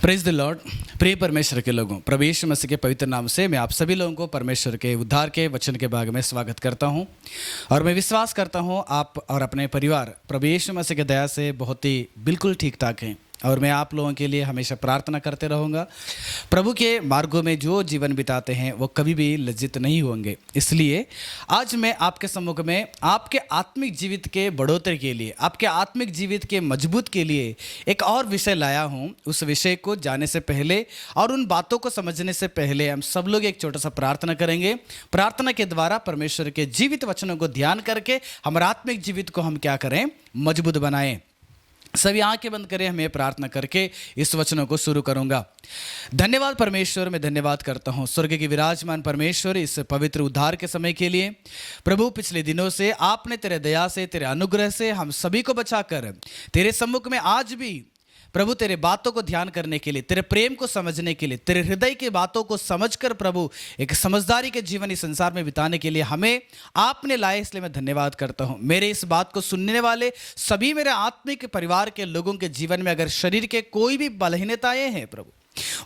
Praise the Lord. प्रिय परमेश्वर के लोगों, प्रभु यीशु मसीह के पवित्र नाम से मैं आप सभी लोगों को परमेश्वर के उद्धार के वचन के भाग में स्वागत करता हूं और मैं विश्वास करता हूं आप और अपने परिवार प्रभु यीशु मसीह की दया से बहुत ही बिल्कुल ठीक ठाक हैं और मैं आप लोगों के लिए हमेशा प्रार्थना करते रहूँगा। प्रभु के मार्गों में जो जीवन बिताते हैं वो कभी भी लज्जित नहीं होंगे। इसलिए आज मैं आपके सम्मुख में आपके आत्मिक जीवित के बढ़ोतरी के लिए, आपके आत्मिक जीवित के मजबूत के लिए एक और विषय लाया हूँ। उस विषय को जानने से पहले और उन बातों को समझने से पहले हम सब लोग एक छोटा सा प्रार्थना करेंगे। प्रार्थना के द्वारा परमेश्वर के जीवित वचनों को ध्यान करके हमारे आत्मिक जीवित को हम क्या करें, मजबूत बनाएं। सभी आंखें बंद करें, हमें प्रार्थना करके इस वचनों को शुरू करूंगा। धन्यवाद परमेश्वर, मैं धन्यवाद करता हूं स्वर्ग के विराजमान परमेश्वर इस पवित्र उद्धार के समय के लिए। प्रभु, पिछले दिनों से आपने तेरे दया से, तेरे अनुग्रह से हम सभी को बचाकर तेरे सम्मुख में आज भी प्रभु तेरे बातों को ध्यान करने के लिए, तेरे प्रेम को समझने के लिए, तेरे हृदय की बातों को समझकर प्रभु एक समझदारी के जीवन इस संसार में बिताने के लिए हमें आपने लाए, इसलिए मैं धन्यवाद करता हूं। मेरे इस बात को सुनने वाले सभी मेरे आत्मिक परिवार के लोगों के जीवन में अगर शरीर के कोई भी बलहीनताएं हैं प्रभु,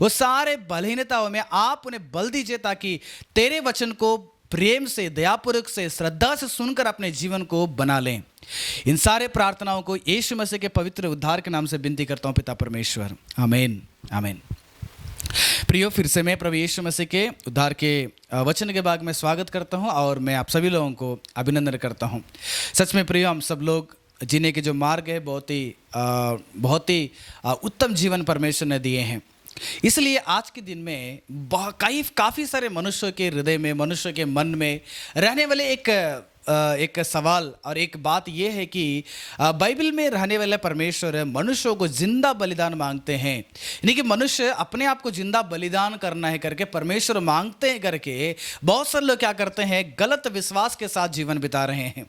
वो सारे बलहीनताओं में आप उन्हें बल दीजिए ताकि तेरे वचन को प्रेम से, दयापूर्वक से, श्रद्धा से सुनकर अपने जीवन को बना लें। इन सारे प्रार्थनाओं को यीशु मसीह के पवित्र उद्धार के नाम से विनती करता हूं पिता परमेश्वर, आमीन आमीन। प्रियो, फिर से मैं प्रभु यीशु मसीह के उद्धार के वचन के भाग में स्वागत करता हूं और मैं आप सभी लोगों को अभिनंदन करता हूं। सच में प्रियो, हम सब लोग जीने के जो मार्ग है बहुत ही उत्तम जीवन परमेश्वर ने दिए हैं। इसलिए आज के दिन में काफ़ी सारे मनुष्यों के हृदय में, मनुष्य के मन में रहने वाले एक सवाल और एक बात यह है कि बाइबल में रहने वाले परमेश्वर मनुष्यों को जिंदा बलिदान मांगते हैं। यानी कि मनुष्य अपने आप को जिंदा बलिदान करना है करके परमेश्वर मांगते हैं करके बहुत सारे लोग क्या करते हैं, गलत विश्वास के साथ जीवन बिता रहे हैं।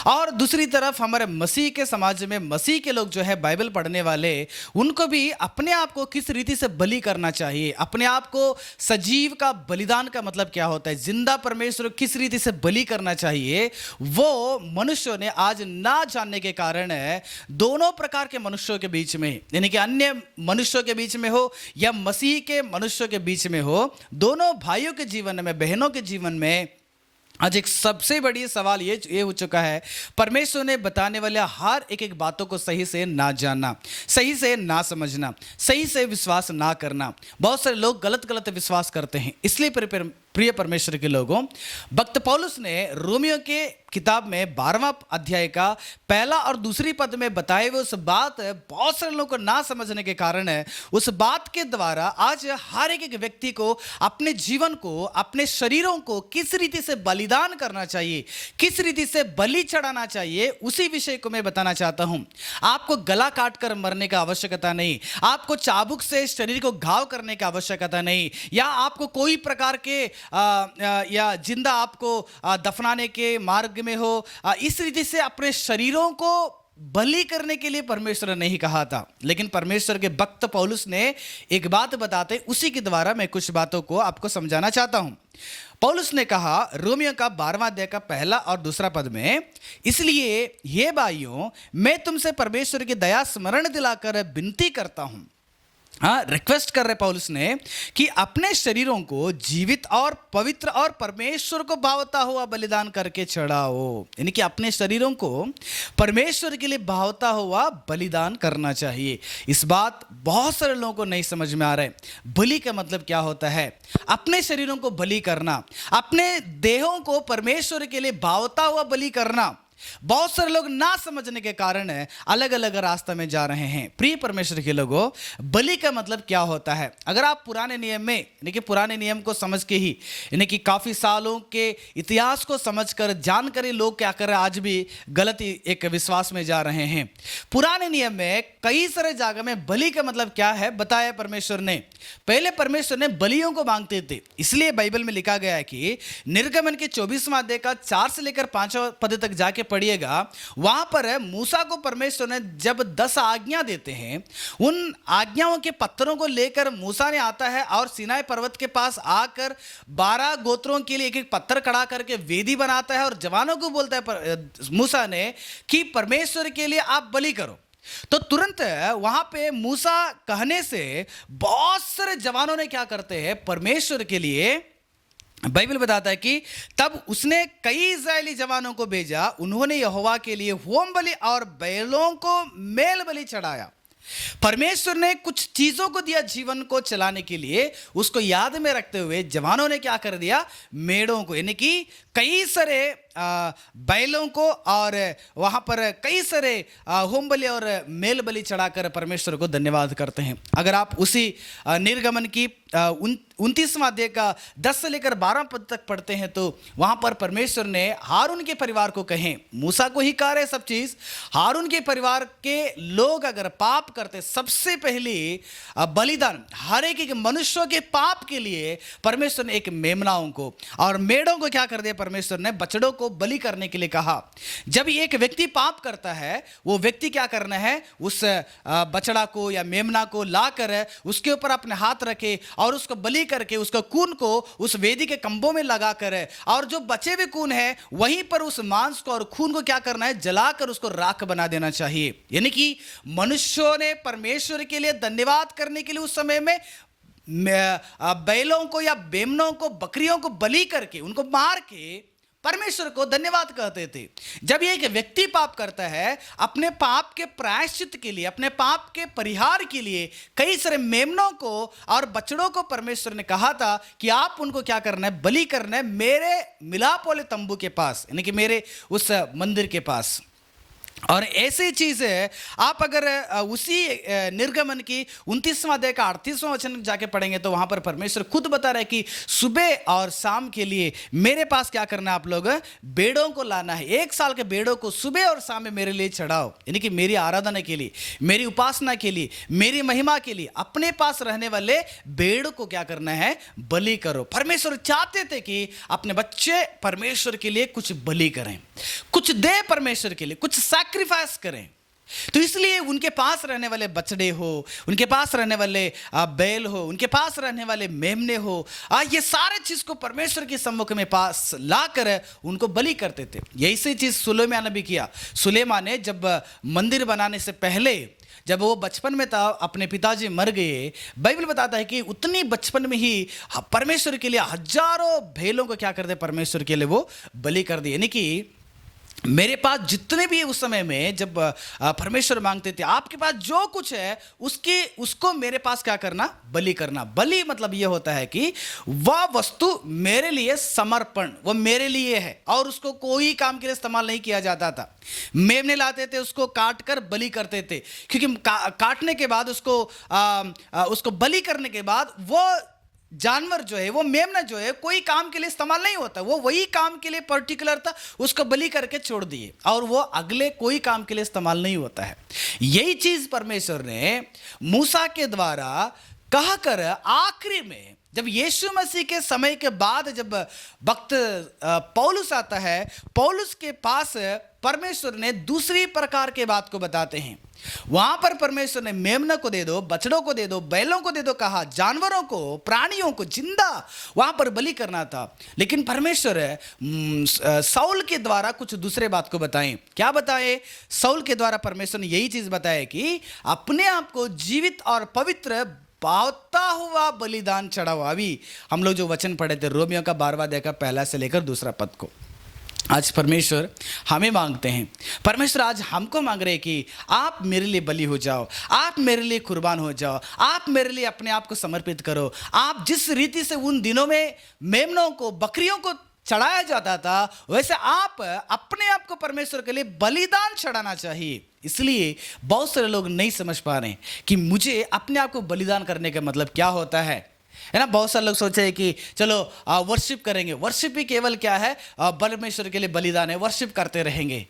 और दूसरी तरफ हमारे मसीह के समाज में मसीह के लोग जो है बाइबल पढ़ने वाले, उनको भी अपने आप को किस रीति से बलि करना चाहिए, अपने आप को सजीव का बलिदान का मतलब क्या होता है, जिंदा परमेश्वर को किस रीति से बलि करना चाहिए, वो मनुष्यों ने आज ना जानने के कारण दोनों प्रकार के मनुष्यों के बीच में, यानी कि अन्य मनुष्यों के बीच में हो या मसीह के मनुष्यों के बीच में हो, दोनों भाइयों के जीवन में, बहनों के जीवन में आज एक सबसे बड़ी सवाल ये हो चुका है, परमेश्वर ने बताने वाले हर एक बातों को सही से ना जानना, सही से ना समझना, सही से विश्वास ना करना। बहुत सारे लोग गलत विश्वास करते हैं। इसलिए प्रिय परमेश्वर के लोगों, भक्त पौलुस ने रोमियो के किताब में 12वां अध्याय का पहला और दूसरी पद में बताए हुए उस बात बहुत सारे लोगों को ना समझने के कारण है, उस बात के द्वारा आज हर एक व्यक्ति को अपने जीवन को, अपने शरीरों को किस रीति से बलिदान करना चाहिए, किस रीति से बलि चढ़ाना चाहिए, उसी विषय को मैं बताना चाहता हूं। आपको गला काट कर मरने का आवश्यकता नहीं, आपको चाबुक से शरीर को घाव करने की आवश्यकता नहीं, या आपको कोई प्रकार के या जिंदा आपको दफनाने के मार्ग में हो, इस रीति से अपने शरीरों को बलि करने के लिए परमेश्वर ने नहीं कहा था। लेकिन परमेश्वर के भक्त पौलुस ने एक बात बताते, उसी के द्वारा मैं कुछ बातों को आपको समझाना चाहता हूं। पौलुस ने कहा रोमियो का 12वां अध्याय का पहला और दूसरा पद में, इसलिए ये भाइयों, मैं तुमसे परमेश्वर की दया स्मरण दिलाकर विनती करता हूं, रिक्वेस्ट कर रहे पौलुस ने कि अपने शरीरों को जीवित और पवित्र और परमेश्वर को भावता हुआ बलिदान करके चढ़ाओ। यानी कि अपने शरीरों को परमेश्वर के लिए भावता हुआ बलिदान करना चाहिए। इस बात बहुत सारे लोगों को नहीं समझ में आ रहा है। बलि का मतलब क्या होता है? अपने शरीरों को बलि करना, अपने देहों को परमेश्वर के लिए भावता हुआ बलि करना। बहुत सारे लोग ना समझने के कारण अलग अलग रास्ते में जा रहे हैं। प्रिय परमेश्वर के लोगों, बलि का मतलब क्या होता है? अगर आप पुराने नियम में, यानी कि पुराने नियम को समझ के ही, यानी कि काफ़ी सालों के इतिहास को समझकर जानकर ही लोग क्या कर रहे हैं, आज भी गलत एक विश्वास में जा रहे हैं। पुराने नियम में कई सारे जगह में बलि का मतलब क्या है बताया परमेश्वर ने। पहले परमेश्वर ने बलियों को मांगते थे, इसलिए बाइबल में लिखा गया है कि निर्गमन के 24वां अध्याय का 4 से लेकर 5वां पद तक जाके पढ़िएगा। वहां पर मूसा को परमेश्वर ने जब 10 आज्ञा देते हैं, उन आज्ञाओं के पत्थरों को लेकर मूसा ने आता है और सीनाई पर्वत के पास आकर 12 गोत्रों के लिए एक एक पत्थर खड़ा करके वेदी बनाता है और जवानों को बोलता है मूसा ने कि परमेश्वर के लिए आप बलि करो। तो तुरंत वहां पे मूसा कहने से बहुत सारे जवानों ने क्या करते हैं, परमेश्वर के लिए, बाइबल बताता है कि तब उसने कई इज़राइली जवानों को भेजा, उन्होंने यहोवा के लिए होम बलि और बैलों को मेल बलि चढ़ाया। परमेश्वर ने कुछ चीजों को दिया जीवन को चलाने के लिए, उसको याद में रखते हुए जवानों ने क्या कर दिया, मेढ़ों को, यानी कि कई सारे बैलों को, और वहां पर कई सारे होम बलि और मेल बलि चढ़ाकर परमेश्वर को धन्यवाद करते हैं। अगर आप उसी निर्गमन की 29वां अध्याय का 10 से लेकर 12 पद तक पढ़ते हैं तो वहां पर परमेश्वर ने हारून के परिवार को कहें, मूसा को ही कह रहे सब चीज, हारून के परिवार के लोग अगर पाप करते, सबसे पहले बलिदान हर एक मनुष्यों के पाप के लिए परमेश्वर ने एक मेमनाओं को और मेढ़ों को क्या कर दिया, परमेश्वर ने बछड़ों को बलि करने के लिए कहा। जब एक व्यक्ति पाप करता है, वो व्यक्ति क्या करना है, उस बछड़ा को या मेमना को लाकर उसके ऊपर अपने हाथ रखे और उसको बलि करके उसका खून को उस वेदी के कंबों में लगाकर, और जो बचे हुए खून है वहीं पर उस मांस को और खून को क्या करना है, जलाकर उसको राख बना देना चाहिए। यानी कि मनुष्यों ने परमेश्वर के लिए धन्यवाद करने के लिए उस समय में बैलों को या बेमनों को, बकरियों को बलि करके, उनको मार के परमेश्वर को धन्यवाद कहते थे। जब एक व्यक्ति पाप करता है, अपने पाप के प्रायश्चित के लिए, अपने पाप के परिहार के लिए कई सारे मेमनों को और बछड़ों को परमेश्वर ने कहा था कि आप उनको क्या करना है, बलि करना है मेरे मिलाप वाले तंबू के पास, यानी कि मेरे उस मंदिर के पास। और ऐसी चीज है, आप अगर उसी निर्गमन की 29वां अध्याय का 38वां वचन जाके पढ़ेंगे तो वहां पर परमेश्वर खुद बता रहा है कि सुबह और शाम के लिए मेरे पास क्या करना है, आप लोग बेड़ों को लाना है, 1 साल के बेड़ों को सुबह और शाम में मेरे लिए चढ़ाओ, यानी कि मेरी आराधना के लिए, मेरी उपासना के लिए, मेरी महिमा के लिए अपने पास रहने वाले बेड़ों को क्या करना है, बलि करो। परमेश्वर चाहते थे कि अपने बच्चे परमेश्वर के लिए कुछ बलि करें, कुछ दे परमेश्वर के लिए, कुछ सैक्रिफाइस करें। तो इसलिए उनके पास रहने वाले बछड़े हो, उनके पास रहने वाले बैल हो, उनके पास रहने वाले मेमने हो, ये सारे चीज को परमेश्वर के सम्मुख में पास लाकर उनको बलि करते थे। यही सी चीज सुलेमान ने भी किया। सुलेमान ने जब मंदिर बनाने से पहले, जब वो बचपन में था, अपने पिताजी मर गए, बाइबल बताता है कि उतनी बचपन में ही परमेश्वर के लिए हजारों भेलों को क्या कर दे, परमेश्वर के लिए वो बलि कर दिए। यानी कि मेरे पास जितने भी उस समय में जब परमेश्वर मांगते थे, आपके पास जो कुछ है उसको मेरे पास क्या करना, बलि करना। बलि मतलब यह होता है कि वह वस्तु मेरे लिए समर्पण, वो मेरे लिए है और उसको कोई काम के लिए इस्तेमाल नहीं किया जाता था। मेमने लाते थे, उसको काट कर बलि करते थे, क्योंकि काटने के बाद उसको बलि करने के बाद वो जानवर जो है, वो मेमना जो है, कोई काम के लिए इस्तेमाल नहीं होता, वो वही काम के लिए पर्टिकुलर था, उसको बलि करके छोड़ दिए और वो अगले कोई काम के लिए इस्तेमाल नहीं होता है। यही चीज परमेश्वर ने मूसा के द्वारा कहकर आखिरी में, जब यीशु मसीह के समय के बाद जब वक्त पौलुस आता है, पौलुस के पास परमेश्वर ने दूसरी प्रकार के बात को बताते हैं। वहां पर परमेश्वर ने मेमना को दे दो, बछड़ों को दे दो, बैलों को दे दो कहा, जानवरों को, प्राणियों को जिंदा वहां पर बलि करना था। लेकिन परमेश्वर साउल के द्वारा कुछ दूसरे बात को बताएं। क्या बताए? साउल के द्वारा परमेश्वर ने यही चीज बताया कि अपने आप को जीवित और पवित्र पावता हुआ बलिदान चढ़ाओ। अभी हम लोग जो वचन पढ़े थे रोमियो का 12वां अध्याय का 1 से लेकर 2 पद को, आज परमेश्वर हमें मांगते हैं। परमेश्वर आज हमको मांग रहे हैं कि आप मेरे लिए बलि हो जाओ, आप मेरे लिए कुर्बान हो जाओ, आप मेरे लिए अपने आप को समर्पित करो। आप जिस रीति से उन दिनों में मेमनों को, बकरियों को चढ़ाया जाता था, वैसे आप अपने आप को परमेश्वर के लिए बलिदान चढ़ाना चाहिए। इसलिए बहुत सारे लोग नहीं समझ पा रहे हैं कि मुझे अपने आप को बलिदान करने का मतलब क्या होता है ना। बहुत सारे लोग सोचे हैं कि चलो वर्शिप करेंगे, वर्शिप ही केवल क्या है, परमेश्वर के लिए बलिदान है, वर्शिप करते रहेंगे,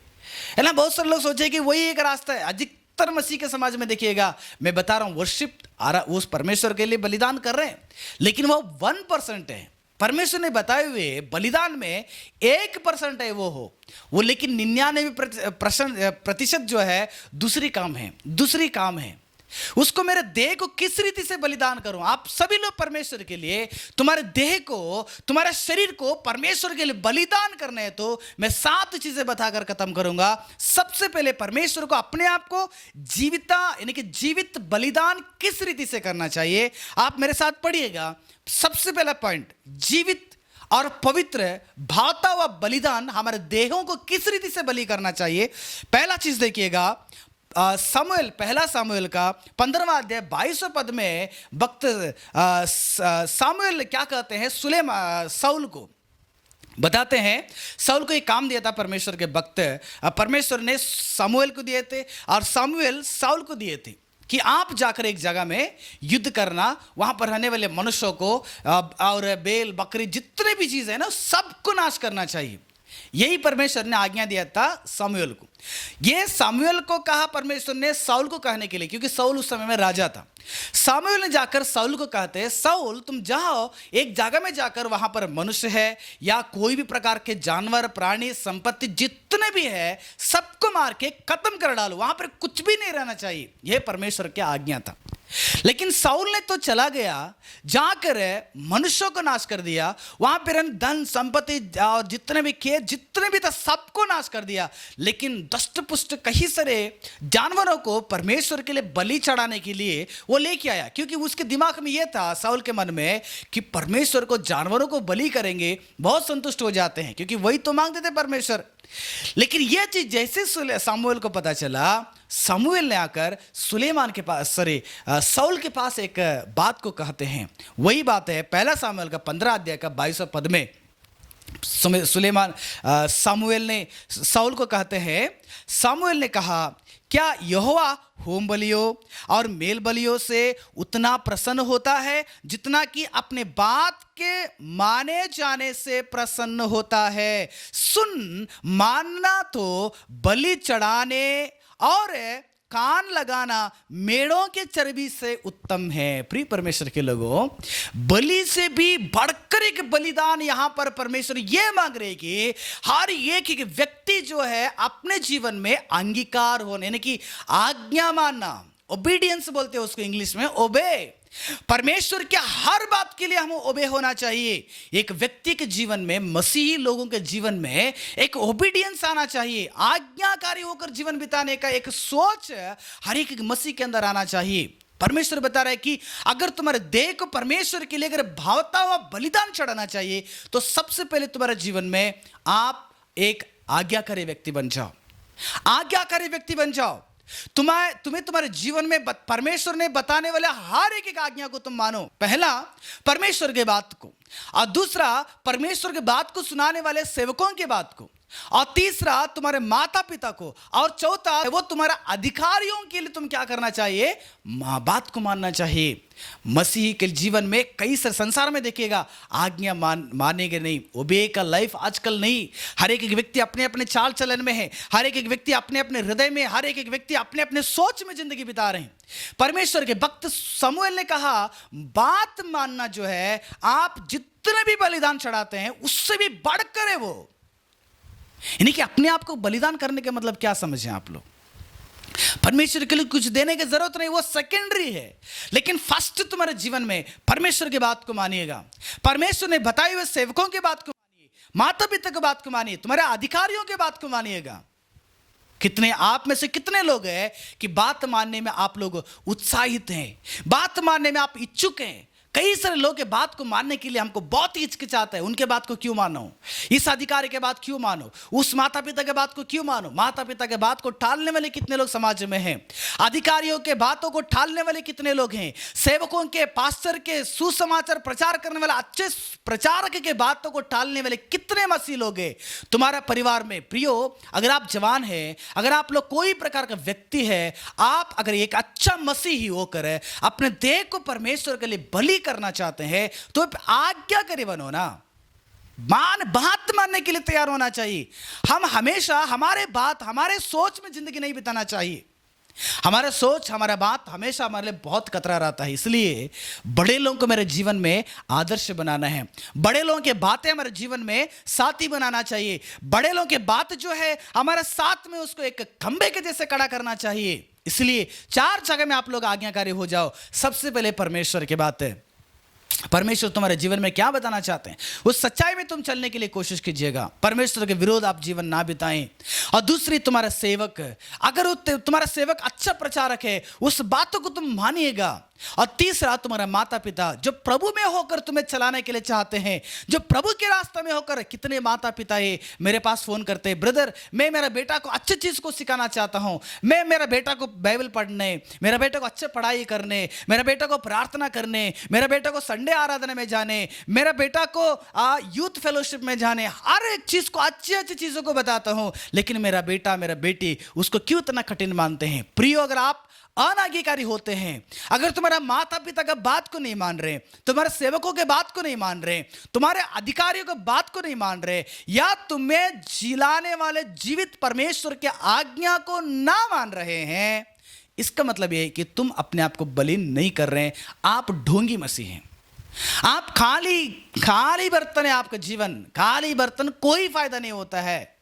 है ना। बहुत सारे लोग सोचे कि वही एक रास्ता है। अधिकतर मसीह के समाज में देखिएगा, मैं बता रहा हूँ, वर्शिप उस परमेश्वर के लिए बलिदान कर रहे हैं, लेकिन वो 1% है। परमेश्वर ने बताए हुए बलिदान में 1% है वो लेकिन 99% जो है दूसरी काम है। उसको मेरे देह को किस रीति से बलिदान करूं। आप सभी लोग परमेश्वर के लिए तुम्हारे देह को, तुम्हारे शरीर को परमेश्वर के लिए बलिदान करने हैं। तो मैं 7 चीजें बताकर खत्म करूंगा। सबसे पहले परमेश्वर को अपने आप को जीविता यानी कि जीवित बलिदान किस रीति से करना चाहिए, आप मेरे साथ पढ़िएगा। सबसे पहला पॉइंट, जीवित और पवित्र भावता हुआ बलिदान हमारे देहों को किस रीति से बलि करना चाहिए। पहला चीज देखिएगा, पहला सामुएल का 15वां अध्याय 22वें पद में वक्त सामुएल क्या कहते हैं, साउल को बताते हैं। साउल को एक काम दिया था परमेश्वर के वक्त, परमेश्वर ने सामुएल को दिए थे और सामुएल साउल को दिए थे कि आप जाकर एक जगह में युद्ध करना, वहां पर रहने वाले मनुष्यों को और बेल बकरी जितने भी चीज़ है ना सबको नाश करना चाहिए। यही परमेश्वर ने आज्ञा दिया था सामुएल को। ये सामुएल को कहा परमेश्वर ने साउल को कहने के लिए, क्योंकि साउल उस समय में राजा था। सामुएल ने जाकर साउल को कहते हैं, साउल तुम जाओ एक जगह में जाकर, वहां पर मनुष्य है या कोई भी प्रकार के जानवर प्राणी संपत्ति जितने भी है सबको मार के खत्म कर डालो, वहां पर कुछ भी नहीं रहना चाहिए। यह परमेश्वर की आज्ञा था। लेकिन साउल ने तो चला गया, जाकर मनुष्यों को नाश कर दिया, वहां पर धन संपत्ति और जितने भी खेत जितने भी था सबको नाश कर दिया। लेकिन दष्ट पुष्ट कई सारे जानवरों को परमेश्वर के लिए बलि चढ़ाने के लिए वो लेके आया, क्योंकि उसके दिमाग में यह था, साउल के मन में, कि परमेश्वर को जानवरों को बलि करेंगे बहुत संतुष्ट हो जाते हैं, क्योंकि वही तो मांगते थे परमेश्वर। लेकिन यह चीज जैसे सामुएल को पता चला, सामुएल ने आकर सुलेमान के पास साउल के पास एक बात को कहते हैं। वही बात है पहला सामुएल का 15 अध्याय का 22वें पद में सामुएल ने साउल को कहते हैं, सामुएल ने कहा, क्या यहोवा होम बलियों और मेल बलियों से उतना प्रसन्न होता है जितना कि अपने बात के माने जाने से प्रसन्न होता है। सुन, मानना तो बलि चढ़ाने और कान लगाना मेढ़ों के चर्बी से उत्तम है। प्रिय परमेश्वर के लोगों, बलि से भी बढ़कर एक बलिदान यहां पर परमेश्वर ये मांग रहे कि हर एक व्यक्ति जो है अपने जीवन में अंगीकार होने यानी कि आज्ञा मानना, ओबीडियंस बोलते हैं उसको इंग्लिश में, ओबे। परमेश्वर के हर बात के लिए हमें ओबे होना चाहिए। एक व्यक्ति के जीवन में, मसीही लोगों के जीवन में एक ओबीडियंस आना चाहिए, आज्ञाकारी होकर जीवन बिताने का एक सोच हर एक मसीह के अंदर आना चाहिए। परमेश्वर बता रहा है कि अगर तुम्हारे देह को परमेश्वर के लिए अगर भावता हुआ बलिदान चढ़ाना चाहिए तो सबसे पहले तुम्हारे जीवन में आप एक आज्ञाकारी व्यक्ति बन जाओ, आज्ञाकारी व्यक्ति बन जाओ। तुम्हें तुम्हारे जीवन में परमेश्वर ने बताने वाले हर एक आज्ञा को तुम मानो। पहला, परमेश्वर के बात को, और दूसरा, परमेश्वर के बात को सुनाने वाले सेवकों की बात को, और तीसरा, तुम्हारे माता पिता को, और चौथा, वो तुम्हारे अधिकारियों के लिए तुम क्या करना चाहिए, बात को मानना चाहिए। मसीही के जीवन में कई सारे, संसार में देखिएगा, आज्ञा मानेंगे नहीं, ओबे का लाइफ आजकल नहीं। हर एक व्यक्ति अपने अपने चाल चलन में है, हर एक व्यक्ति अपने अपने हृदय में, हर एक व्यक्ति अपने अपने सोच में जिंदगी बिता रहे हैं। परमेश्वर के भक्त समूएल ने कहा, बात मानना जो है, आप जितने भी बलिदान चढ़ाते हैं उससे भी बढ़कर है वो। यानी कि अपने आप को बलिदान करने का मतलब क्या समझें आप लोग? परमेश्वर के लिए कुछ देने की जरूरत नहीं, वो सेकेंडरी है। लेकिन फर्स्ट तुम्हारे जीवन में परमेश्वर की बात को मानिएगा, परमेश्वर ने बताए हुए सेवकों की बात को मानिए, माता पिता की बात को मानिए, तुम्हारे अधिकारियों की बात को मानिएगा। कितने आप में से कितने लोग हैं कि बात मानने में आप लोग उत्साहित हैं, बात मानने में आप इच्छुक हैं? कई सारे लोग के बात को मानने के लिए हमको बहुत ही हिचकिचाता है। उनके बात को क्यों मानो, इस अधिकारी के बात क्यों मानो, उस माता पिता के बात को क्यों मानो? माता पिता के बात को टालने वाले कितने लोग समाज में हैं? अधिकारियों के बातों को टालने वाले कितने लोग हैं? सेवकों के, पास्टर के, सुसमाचार प्रचार करने वाले अच्छे प्रचारक के बातों को टालने वाले कितने मसीह लोग हैं तुम्हारा परिवार में? प्रियो, अगर आप जवान हैं, अगर आप लोग कोई प्रकार का व्यक्ति है, आप अगर एक अच्छा मसीही होकर अपने देह को परमेश्वर के लिए बलि करना चाहते हैं तो आज्ञाकारी बनो ना। बात मानने के लिए तैयार होना चाहिए। हम हमेशा हमारे सोच में जिंदगी नहीं बिताना चाहिए। हमारा सोच, हमारा बात हमेशा हमारे लिए बहुत कतरा रहता है। इसलिए बड़े लोगों को मेरे जीवन में आदर्श बनाना है, बड़े लोगों के बातें हमारे जीवन में साथी बनाना चाहिए, बड़े लोगों के बात जो है हमारे साथ में उसको एक खंबे के जैसे खड़ा करना चाहिए। इसलिए 4 जगह में आप लोग आज्ञाकारी हो जाओ। सबसे पहले परमेश्वर की बात है, परमेश्वर तुम्हारे जीवन में क्या बताना चाहते हैं, उस सच्चाई में तुम चलने के लिए कोशिश कीजिएगा। परमेश्वर के विरोध आप जीवन ना बिताएं। और दूसरी, तुम्हारा सेवक, अगर तुम्हारा सेवक अच्छा प्रचारक है, उस बातों को तुम मानिएगा। और तीसरा, तुम्हारा माता पिता जो प्रभु में होकर तुम्हें चलाने के लिए चाहते हैं, जो प्रभु के रास्ते में होकर, कितने माता पिता है मेरे पास फोन करते हैं, ब्रदर मैं मेरा बेटा को अच्छी चीज को सिखाना चाहता हूं, मैं मेरा बेटा को बाइबल पढ़ने, मेरा बेटा को अच्छे पढ़ाई करने, मेरा बेटा को प्रार्थना करने, मेरा बेटा को संडे आराधना में जाने, मेरा बेटा को यूथ फेलोशिप में जाने, हर एक चीज को अच्छी अच्छी चीजों को बताता हूं, लेकिन मेरा बेटा मेरा बेटी उसको क्यों इतना कठिन मानते हैं। प्रियो, अगर आप अनाज्ञाकारी होते हैं, अगर तुम्हारा माता पिता का बात को नहीं मान रहे, तुम्हारे सेवकों के बात को नहीं मान रहे, तुम्हारे अधिकारियों के बात को नहीं मान रहे, या तुम्हें जिलाने वाले जीवित परमेश्वर के आज्ञा को ना मान रहे हैं, इसका मतलब यह है कि तुम अपने आप को बलि नहीं कर रहे हैं, आप ढोंगी मसीह हैं। आप खाली बर्तन है, आपका जीवन खाली बर्तन, कोई फायदा नहीं होता है।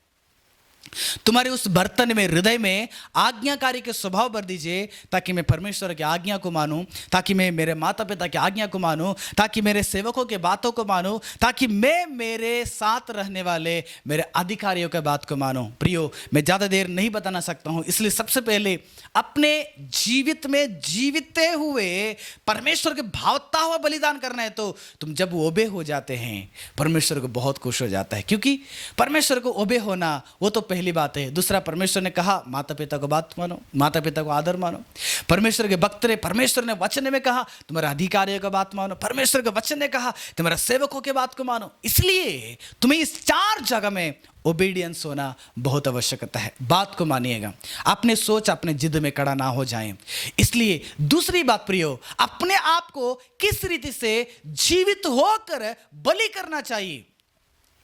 तुम्हारे उस बर्तन में, हृदय में आज्ञाकारी के स्वभाव भर दीजिए, ताकि मैं परमेश्वर की आज्ञा को मानूं, ताकि मैं मेरे माता पिता की आज्ञा को मानूं, ताकि मेरे सेवकों के बातों को मानूं, ताकि मैं मेरे साथ रहने वाले मेरे अधिकारियों के बात को मानूं। प्रियो, मैं ज़्यादा देर नहीं बताना सकता हूं, इसलिए सबसे पहले अपने जीवित में जीविते हुए परमेश्वर के भावता हुआ बलिदान करना है। तो तुम जब ओबे हो जाते हैं, परमेश्वर को बहुत खुश हो जाता है, क्योंकि परमेश्वर को ओबे होना वो तो पहली बात है। दूसरा, परमेश्वर ने कहा माता पिता को बात मानो, माता पिता को आदर मानो। परमेश्वर के भक्त ने, परमेश्वर ने वचन में कहा तुम्हारे अधिकारियों का बात मानो, परमेश्वर के वचन ने कहा तुम्हारे सेवकों के बात को मानो। इसलिए तुम्हें इस 4 जगह में ओबीडियंस होना बहुत आवश्यकता है। बात को मानिएगा, अपने सोच अपने जिद में कड़ा ना हो जाएं। इसलिए दूसरी बात प्रियो, अपने आप को किस रीति से जीवित होकर बलि करना चाहिए।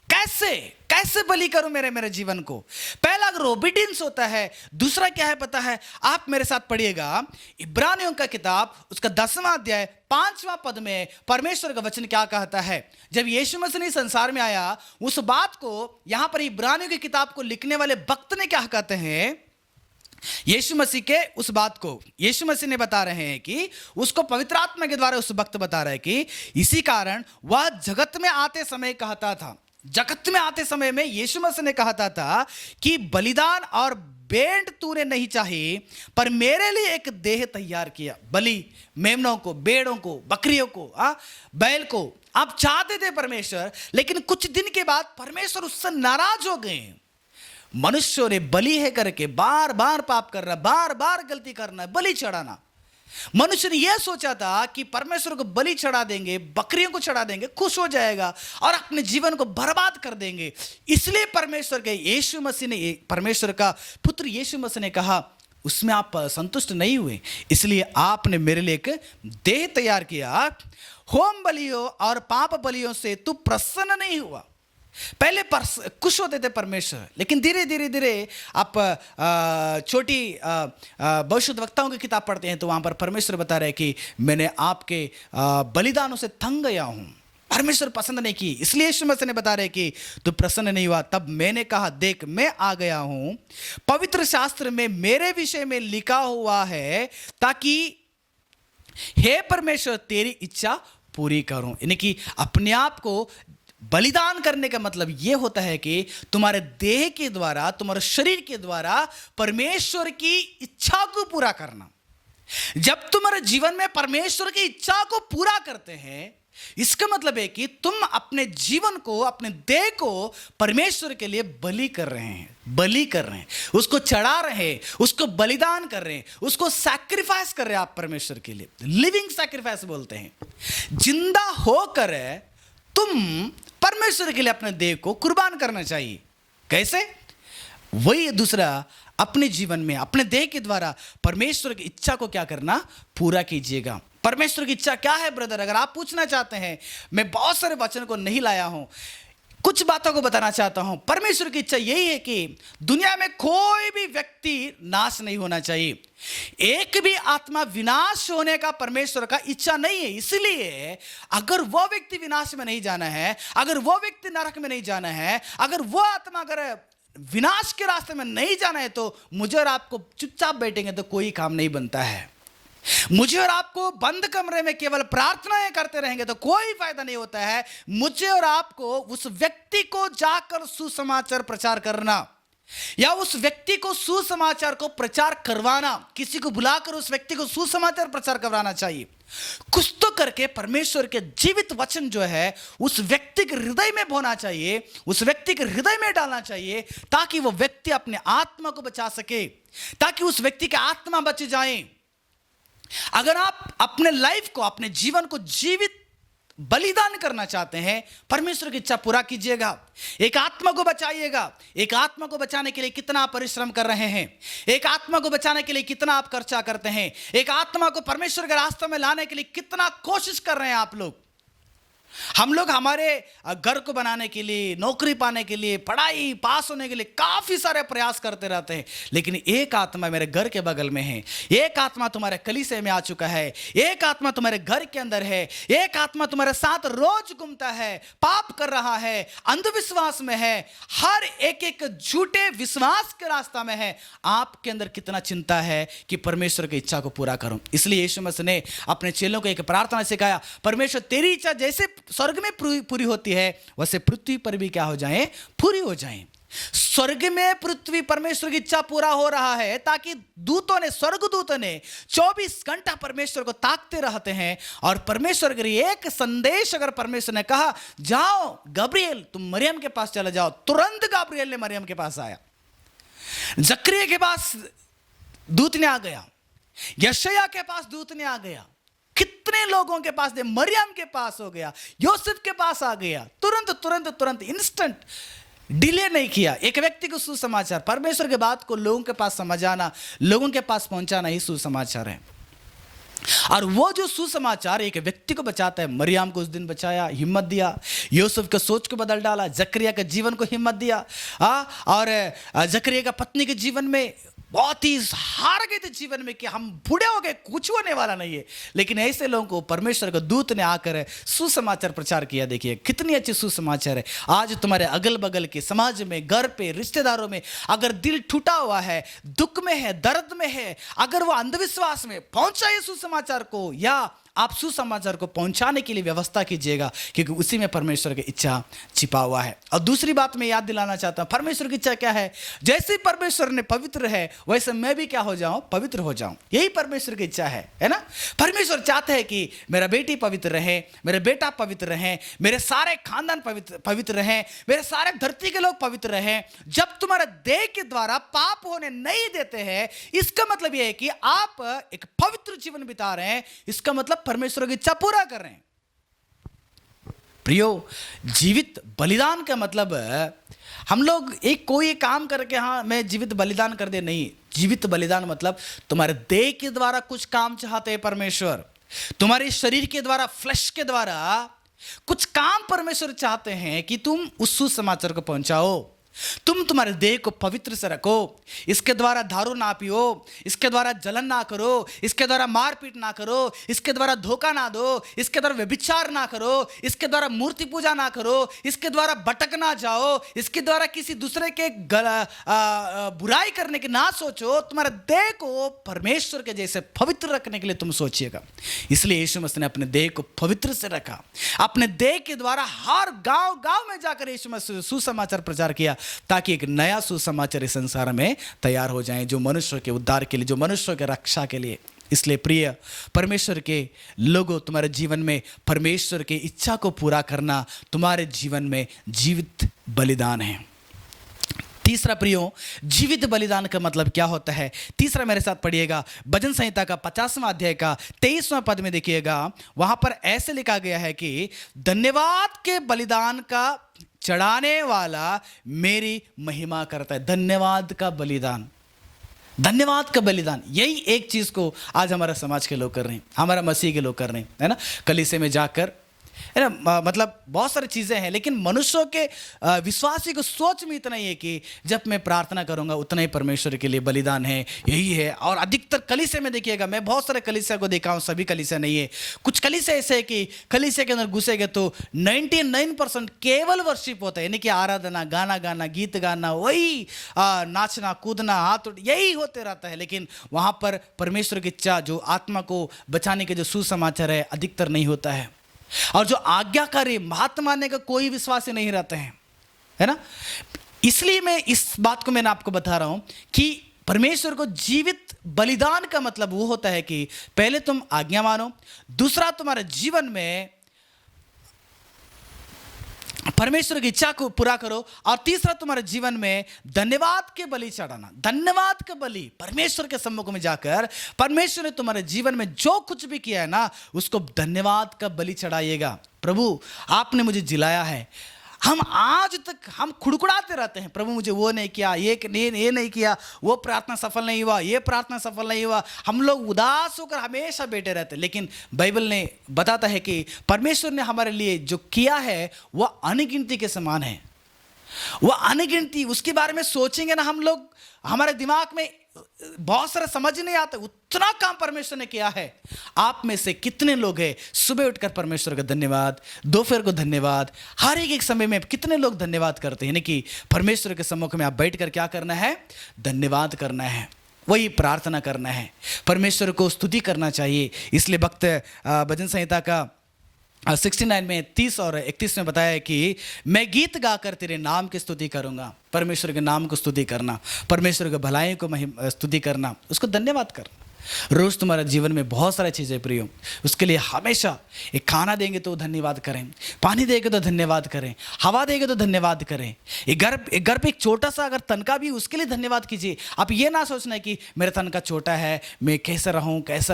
कैसे बलि करूं मेरे जीवन को। पहला, अगर ओबीडियंस होता है, दूसरा क्या है पता है, आप मेरे साथ पढ़िएगा इब्रानियों का किताब, उसका 10वां अध्याय 5वां पद में परमेश्वर का वचन क्या कहता है। जब यीशु मसीह संसार में आया, उस बात को यहां पर इब्रानियों की किताब को लिखने वाले भक्त ने क्या कहते हैं, यीशु मसीह के उस बात को यीशु मसीह ने बता रहे हैं कि उसको पवित्र आत्मा के द्वारा उस वक्त बता रहे हैं कि इसी कारण वह जगत में आते समय कहता था, जगत में आते समय में यीशु मसीह ने कहता था कि बलिदान और भेंट तूने नहीं चाहिए, पर मेरे लिए एक देह तैयार किया। बलि, मेमनों को, भेड़ों को, बकरियों को, बैल को आप चाहते थे परमेश्वर, लेकिन कुछ दिन के बाद परमेश्वर उससे नाराज हो गए। मनुष्यों ने बलि है करके बार बार पाप करना, बार बार गलती करना, बलि चढ़ाना। मनुष्य ने यह सोचा था कि परमेश्वर को बलि चढ़ा देंगे, बकरियों को चढ़ा देंगे, खुश हो जाएगा और अपने जीवन को बर्बाद कर देंगे। इसलिए परमेश्वर के यीशु मसीह ने, परमेश्वर का पुत्र यीशु मसीह ने कहा उसमें आप संतुष्ट नहीं हुए, इसलिए आपने मेरे लिए एक देह तैयार किया। होम बलियों और पाप बलियों से तू प्रसन्न नहीं हुआ। पहले खुश होते थे परमेश्वर, लेकिन धीरे धीरे आप छोटी भविष्यद्वक्ताओं की किताब पढ़ते हैं तो वहां पर परमेश्वर बता रहे हैं कि मैंने आपके बलिदानों से तंग गया हूं। परमेश्वर पसंद नहीं की, इसलिए यीशु मसीह ने बता रहे कि तू प्रसन्न नहीं हुआ। तब मैंने कहा देख मैं आ गया हूं, पवित्र शास्त्र में मेरे विषय में लिखा हुआ है ताकि हे परमेश्वर तेरी इच्छा पूरी करूं। यानी कि अपने आप को बलिदान करने का मतलब यह होता है कि तुम्हारे देह के द्वारा, तुम्हारे शरीर के द्वारा परमेश्वर की इच्छा को पूरा करना। जब तुम्हारे जीवन में परमेश्वर की इच्छा को पूरा करते हैं, इसका मतलब है कि तुम अपने जीवन को, अपने देह को परमेश्वर के लिए बलि कर रहे हैं, उसको चढ़ा रहे हैं, उसको बलिदान कर रहे हैं, उसको सैक्रिफाइस कर रहे हैं आप परमेश्वर के लिए। लिविंग सैक्रिफाइस बोलते हैं। जिंदा होकर तुम परमेश्वर के लिए अपने देह को कुर्बान करना चाहिए। कैसे? वही दूसरा, अपने जीवन में अपने देह के द्वारा परमेश्वर की इच्छा को क्या करना, पूरा कीजिएगा। परमेश्वर की इच्छा क्या है ब्रदर? अगर आप पूछना चाहते हैं, मैं बहुत सारे वचन को नहीं लाया हूं, कुछ बातों को बताना चाहता हूं। परमेश्वर की इच्छा यही है कि दुनिया में कोई भी व्यक्ति नाश नहीं होना चाहिए। एक भी आत्मा विनाश होने का परमेश्वर का इच्छा नहीं है। इसलिए अगर वो व्यक्ति विनाश में नहीं जाना है, अगर वो व्यक्ति नरक में नहीं जाना है, अगर वो आत्मा अगर विनाश के रास्ते में नहीं जाना है तो मुझे और आपको चुपचाप बैठेंगे तो कोई काम नहीं बनता है। मुझे और आपको बंद कमरे में केवल प्रार्थनाएं करते रहेंगे तो कोई फायदा नहीं होता है। मुझे और आपको उस व्यक्ति को जाकर सुसमाचार प्रचार करना या उस व्यक्ति को सुसमाचार को प्रचार करवाना, किसी को बुलाकर उस व्यक्ति को सुसमाचार प्रचार करवाना चाहिए। कुछ तो करके परमेश्वर के जीवित वचन जो है उस व्यक्ति के हृदय में बोना चाहिए, उस व्यक्ति के हृदय में डालना चाहिए, ताकि वो व्यक्ति अपने आत्मा को बचा सके, ताकि उस व्यक्ति की आत्मा बच जाए। अगर आप अपने लाइफ को, अपने जीवन को जीवित बलिदान करना चाहते हैं, परमेश्वर की इच्छा पूरा कीजिएगा। एक आत्मा को बचाइएगा। एक आत्मा को बचाने के लिए कितना आप परिश्रम कर रहे हैं, एक आत्मा को बचाने के लिए कितना आप खर्चा करते हैं, एक आत्मा को परमेश्वर के रास्ते में लाने के लिए कितना कोशिश कर रहे हैं आप लोग। हम लोग हमारे घर को बनाने के लिए, नौकरी पाने के लिए, पढ़ाई पास होने के लिए काफी सारे प्रयास करते रहते हैं, लेकिन एक आत्मा मेरे घर के बगल में है, एक आत्मा तुम्हारे कलीसिया में आ चुका है, एक आत्मा तुम्हारे घर के अंदर है, एक आत्मा तुम्हारे साथ रोज घूमता है, पाप कर रहा है, अंधविश्वास में है, हर एक झूठे विश्वास के रास्ता में है। आपके अंदर कितना चिंता है कि परमेश्वर की इच्छा को पूरा करूं। इसलिए यीशु मसीह ने अपने चेलों को एक प्रार्थना सिखाया, परमेश्वर तेरी इच्छा जैसे स्वर्ग में पूरी होती है वैसे पृथ्वी पर भी क्या हो जाए, पूरी हो जाए। स्वर्ग में पृथ्वी परमेश्वर की इच्छा पूरा हो रहा है, ताकि स्वर्गदूतों ने 24 घंटा परमेश्वर को ताकते रहते हैं। और परमेश्वर के लिए एक संदेश अगर परमेश्वर ने कहा, जाओ गब्रिएल तुम मरियम के पास चले जाओ, तुरंत गब्रिएल ने मरियम के पास आया। जकरिया के पास दूत ने आ गया, यशायाह के पास दूत ने आ गया, कितने लोगों के पास दे, मरियम के पास हो गया, यूसुफ के पास आ गया, तुरंत इंस्टेंट, डिले नहीं किया। एक व्यक्ति को सुसमाचार, परमेश्वर के बात को लोगों के पास समझाना, लोगों के पास पहुंचाना ही सुसमाचार है। और वो जो सुसमाचार एक व्यक्ति को बचाता है, मरियम को उस दिन बचाया, हिम्मत दिया, यूसुफ के सोच को बदल डाला, जकरिया के जीवन को हिम्मत दिया, और जकरिया का पत्नी के जीवन में बहुत ही हार गए थे जीवन में कि हम बूढ़े हो गए, कुछ होने वाला नहीं है। लेकिन ऐसे लोगों को परमेश्वर के दूत ने आकर सुसमाचार प्रचार किया। देखिए कितनी अच्छी सुसमाचार है। आज तुम्हारे अगल बगल के समाज में, घर पे, रिश्तेदारों में अगर दिल टूटा हुआ है, दुख में है, दर्द में है, अगर वो अंधविश्वास में, पहुंचाइए सुसमाचार को, या आप सुसमाचार को पहुंचाने के लिए व्यवस्था कीजिएगा, क्योंकि उसी में परमेश्वर की इच्छा छिपा हुआ है। और दूसरी बात मैं याद दिलाना चाहता हूं, परमेश्वर की इच्छा क्या है? जैसे परमेश्वर ने पवित्र है वैसे मैं भी क्या हो जाऊं, पवित्र हो जाऊं। यही परमेश्वर की इच्छा है ना। परमेश्वर चाहते हैं कि मेरा बेटी पवित्र रहे, मेरे बेटा पवित्र रहे, मेरे सारे खानदान पवित्र रहे, मेरे सारे धरती के लोग पवित्र रहे। जब तुम्हारे देह के द्वारा पाप होने नहीं देते हैं, इसका मतलब यह है कि आप एक पवित्र जीवन बिता रहे हैं, इसका मतलब परमेश्वर की इच्छा पूरा कर रहे हैं। प्रियो, जीवित बलिदान का मतलब हम लोग कोई काम करके हाँ मैं जीवित बलिदान कर दे, नहीं। जीवित बलिदान मतलब तुम्हारे देह के द्वारा कुछ काम चाहते हैं परमेश्वर, तुम्हारे शरीर के द्वारा, फ्लैश के द्वारा कुछ काम परमेश्वर चाहते हैं कि तुम उस सुसमाचार को पहुंचाओ। तुम तुम्हारे देह को पवित्र से रखो, इसके द्वारा दारू ना पियो, इसके द्वारा जलन ना करो, इसके द्वारा मारपीट ना करो, इसके द्वारा धोखा ना दो, इसके द्वारा व्यभिचार ना करो, इसके द्वारा मूर्ति पूजा ना करो, इसके द्वारा भटक ना जाओ, इसके द्वारा किसी दूसरे के बुराई करने की ना सोचो। तुम्हारे देह को परमेश्वर के जैसे पवित्र रखने के लिए तुम सोचिएगा। इसलिए यीशु मसीह ने अपने देह को पवित्र से रखा। अपने देह के द्वारा हर गांव गांव में जाकर यीशु मसीह सुसमाचार प्रचार किया, ताकि एक नया सुसमाचार इस संसार में तैयार हो जाए, जो मनुष्य के उद्धार के लिए, जो मनुष्य के रक्षा के लिए। इसलिए प्रिय परमेश्वर के लोगों, तुम्हारे जीवन में परमेश्वर की इच्छा को पूरा करना तुम्हारे जीवन में जीवित बलिदान है। तीसरा प्रियो, जीवित बलिदान का मतलब क्या होता है? तीसरा मेरे साथ पढ़िएगा, भजन संहिता का 50वां अध्याय का 23वां पद में देखिएगा। वहां पर ऐसे लिखा गया है कि धन्यवाद के बलिदान का चढ़ाने वाला मेरी महिमा करता है। धन्यवाद का बलिदान, धन्यवाद का बलिदान, यही एक चीज को आज हमारा समाज के लोग कर रहे हैं, हमारा मसीह के लोग कर रहे हैं, है ना। कलीसिया में जाकर है ना। मतलब बहुत सारी चीज़ें हैं, लेकिन मनुष्यों के विश्वासी को सोच में इतना ही है कि जब मैं प्रार्थना करूंगा उतना ही परमेश्वर के लिए बलिदान है, यही है। और अधिकतर कलीसिया में देखिएगा, मैं बहुत सारे कलीसिया को देखा हूँ, सभी कलीसिया नहीं है, कुछ कलीसिया ऐसे है कि कलीसिया के अंदर घुसेंगे तो 99% केवल वर्शिप होता है, यानी कि आराधना, गाना गाना, गीत गाना, वही नाचना कूदना, हाथ यही होते रहता है। लेकिन वहाँ पर परमेश्वर की इच्छा, जो आत्मा को बचाने के जो सुसमाचार है, अधिकतर नहीं होता है। और जो आज्ञाकारी बात मानने का कोई विश्वास ही नहीं रहते हैं, है ना। इसलिए मैं इस बात को मैंने आपको बता रहा हूं कि परमेश्वर को जीवित बलिदान का मतलब वो होता है कि पहले तुम आज्ञा मानो, दूसरा तुम्हारे जीवन में परमेश्वर की इच्छा को पूरा करो, और तीसरा तुम्हारे जीवन में धन्यवाद के बलि चढ़ाना। धन्यवाद का बलि परमेश्वर के सम्मुख में जाकर, परमेश्वर ने तुम्हारे जीवन में जो कुछ भी किया है ना, उसको धन्यवाद का बलि चढ़ाइएगा। प्रभु आपने मुझे जिलाया है, हम आज तक हम खुड़खुड़ाते रहते हैं, प्रभु मुझे वो नहीं किया, ये नहीं किया, वो प्रार्थना सफल नहीं हुआ, ये प्रार्थना सफल नहीं हुआ। हम लोग उदास होकर हमेशा बैठे रहते हैं। लेकिन बाइबल ने बताता है कि परमेश्वर ने हमारे लिए जो किया है वह अनगिनती के समान है, वह अनगिनती। उसके बारे में सोचेंगे ना हम लोग, हमारे दिमाग में बहुत सारा समझ नहीं आता, उतना काम परमेश्वर ने किया है। आप में से कितने लोग हैं सुबह उठकर परमेश्वर का धन्यवाद, दोपहर को धन्यवाद, हर एक समय में कितने लोग धन्यवाद करते हैं। यानी कि परमेश्वर के सम्मुख में आप बैठकर क्या करना है, धन्यवाद करना है, वही प्रार्थना करना है, परमेश्वर को स्तुति करना चाहिए। इसलिए भक्त भजन संहिता का 69 में 30 और 31 में बताया है कि मैं गीत गाकर तेरे नाम की स्तुति करूंगा। परमेश्वर के नाम को स्तुति करना, परमेश्वर के भलाई को स्तुति करना, उसको धन्यवाद करना। रोज तुम्हारे जीवन में बहुत सारी चीज़ें प्रियो, उसके लिए हमेशा एक खाना देंगे तो धन्यवाद करें, पानी देंगे तो धन्यवाद करें, हवा देंगे तो धन्यवाद करें। एक घर पे एक छोटा सा अगर तनका भी, उसके लिए धन्यवाद कीजिए। आप ये ना सोचना है कि मेरा तनका छोटा है, मैं कैसे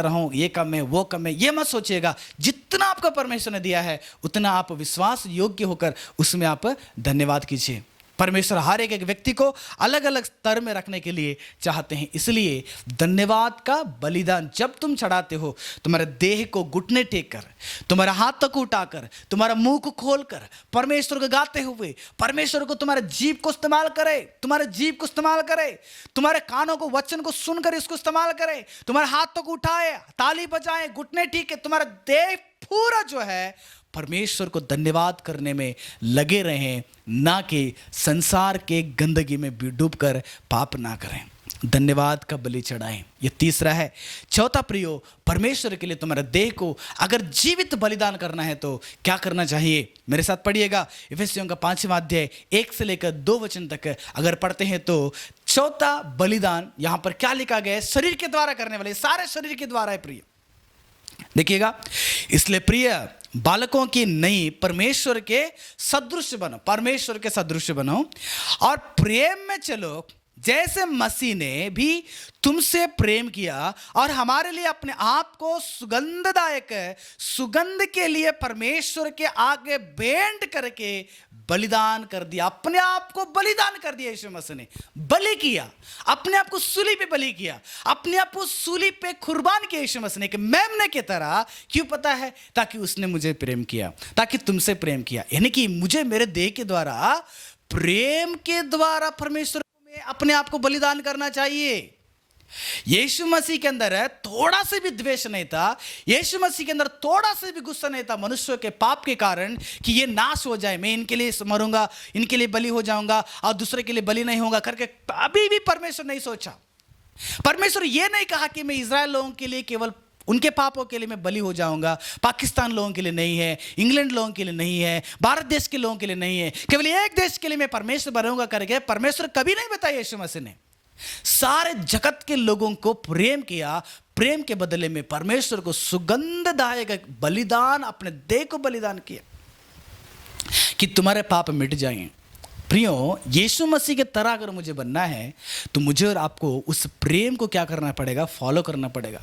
रहूं, ये कम है, वो कम है, ये मत सोचिएगा। जितना आपको परमेश्वर ने दिया है उतना आप विश्वास योग्य होकर उसमें आप धन्यवाद कीजिए। परमेश्वर हर एक व्यक्ति को अलग अलग स्तर में रखने के लिए चाहते हैं। इसलिए धन्यवाद का बलिदान जब तुम चढ़ाते हो, तुम्हारे देह को घुटने टेक कर, तुम्हारे हाथ तक उठाकर, तुम्हारा मुंह को खोलकर परमेश्वर को गाते हुए, परमेश्वर को तुम्हारे जीभ को इस्तेमाल करे, तुम्हारे कानों को वचन को सुनकर इसको इस्तेमाल करे, तुम्हारे हाथों को उठाए, ताली बजाए, घुटने टेके, तुम्हारा देह पूरा जो है परमेश्वर को धन्यवाद करने में लगे रहें, ना कि संसार के गंदगी में डूबकर पाप ना करें। धन्यवाद का बलि चढ़ाएं, ये तीसरा है। चौथा प्रियो, परमेश्वर के लिए तुम्हारे देह को अगर जीवित बलिदान करना है तो क्या करना चाहिए, मेरे साथ पढ़िएगा। इफिसियों का 5वां अध्याय 1 से लेकर 2 वचन तक अगर पढ़ते हैं तो चौथा बलिदान यहां पर क्या लिखा गया है, शरीर के द्वारा करने वाले, सारे शरीर के द्वारा है प्रिय, देखिएगा। इसलिए प्रिय बालकों की नहीं, परमेश्वर के सदृश बनो और प्रेम में चलो, जैसे मसीह ने भी तुमसे प्रेम किया और हमारे लिए अपने आप को सुगंध के लिए परमेश्वर के आगे भेंट करके बलिदान कर दिया। अपने आप को बलिदान कर दिया, यीशु मसीह ने बलि किया, अपने आप को सूली पे बलि किया, अपने आप को सूली पे कुर्बान किया यीशु मसीह ने, कि मेमने की तरह। क्यों पता है? ताकि उसने मुझे प्रेम किया, ताकि तुमसे प्रेम किया। यानी कि मुझे मेरे देह के द्वारा, प्रेम के द्वारा परमेश्वर में अपने आप को बलिदान करना चाहिए। यीशु मसीह के अंदर थोड़ा से भी द्वेष नहीं था, यीशु मसीह के अंदर थोड़ा से भी गुस्सा नहीं था मनुष्य के पाप के कारण कि ये नाश हो जाए, मैं इनके लिए मरूंगा, इनके लिए बलि हो जाऊंगा और दूसरे के लिए बलि नहीं होगा करके अभी भी परमेश्वर नहीं सोचा। परमेश्वर ये नहीं कहा कि मैं इजराइल लोगों के लिए केवल उनके पापों के लिए मैं बलि हो जाऊंगा, पाकिस्तान लोगों के लिए नहीं है, इंग्लैंड लोगों के लिए नहीं है, भारत देश के लोगों के लिए नहीं है, केवल एक देश के लिए मैं परमेश्वर बनूंगा करके परमेश्वर कभी नहीं बताया। यीशु मसीह ने सारे जगत के लोगों को प्रेम किया, प्रेम के बदले में परमेश्वर को सुगंधदायक बलिदान, अपने देह को बलिदान किया कि तुम्हारे पाप मिट जाएं, प्रियो, यीशु मसीह के तरह अगर मुझे बनना है तो मुझे और आपको उस प्रेम को क्या करना पड़ेगा? फॉलो करना पड़ेगा।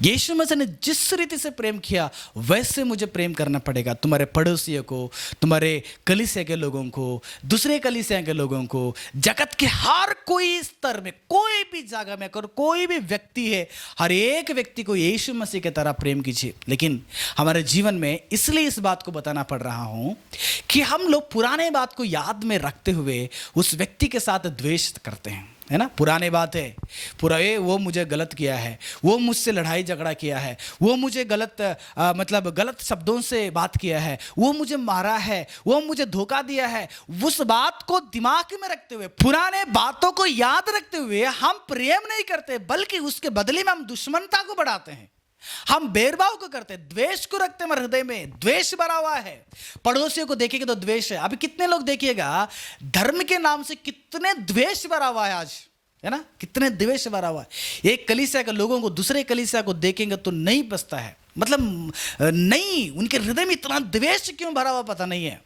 यीशु मसीह ने जिस रीति से प्रेम किया वैसे मुझे प्रेम करना पड़ेगा। तुम्हारे पड़ोसियों को, तुम्हारे कलीसिया के लोगों को, दूसरे कलीसिया के लोगों को, जगत के हर कोई स्तर में, कोई भी जगह में अगर कोई भी व्यक्ति है, हर एक व्यक्ति को यीशु मसीह की तरह प्रेम कीजिए। लेकिन हमारे जीवन में इसलिए इस बात को बताना पड़ रहा हूं कि हम लोग पुराने बात को याद में रखते हुए उस व्यक्ति के साथ द्वेष करते हैं, है ना। पुराने बात है, वो मुझे गलत किया है, वो मुझसे लड़ाई झगड़ा किया है, वो मुझे मतलब गलत शब्दों से बात किया है, वो मुझे मारा है, वो मुझे धोखा दिया है। उस बात को दिमाग में रखते हुए, पुराने बातों को याद रखते हुए हम प्रेम नहीं करते, बल्कि उसके बदले में हम दुश्मनता को बढ़ाते हैं, हम भेदभाव को करते हैं, द्वेष को रखते हैं। हमारे हृदय में द्वेष भरा हुआ है। पड़ोसियों को देखेंगे तो द्वेष है। अभी कितने लोग देखिएगा धर्म के नाम से कितने द्वेष भरा हुआ है आज, है ना, कितने द्वेष भरा हुआ है। एक कलीसिया के लोगों को दूसरे कलीसिया को देखेंगे तो नहीं बसता है, मतलब नहीं, उनके हृदय में इतना द्वेष क्यों भरा हुआ पता नहीं है।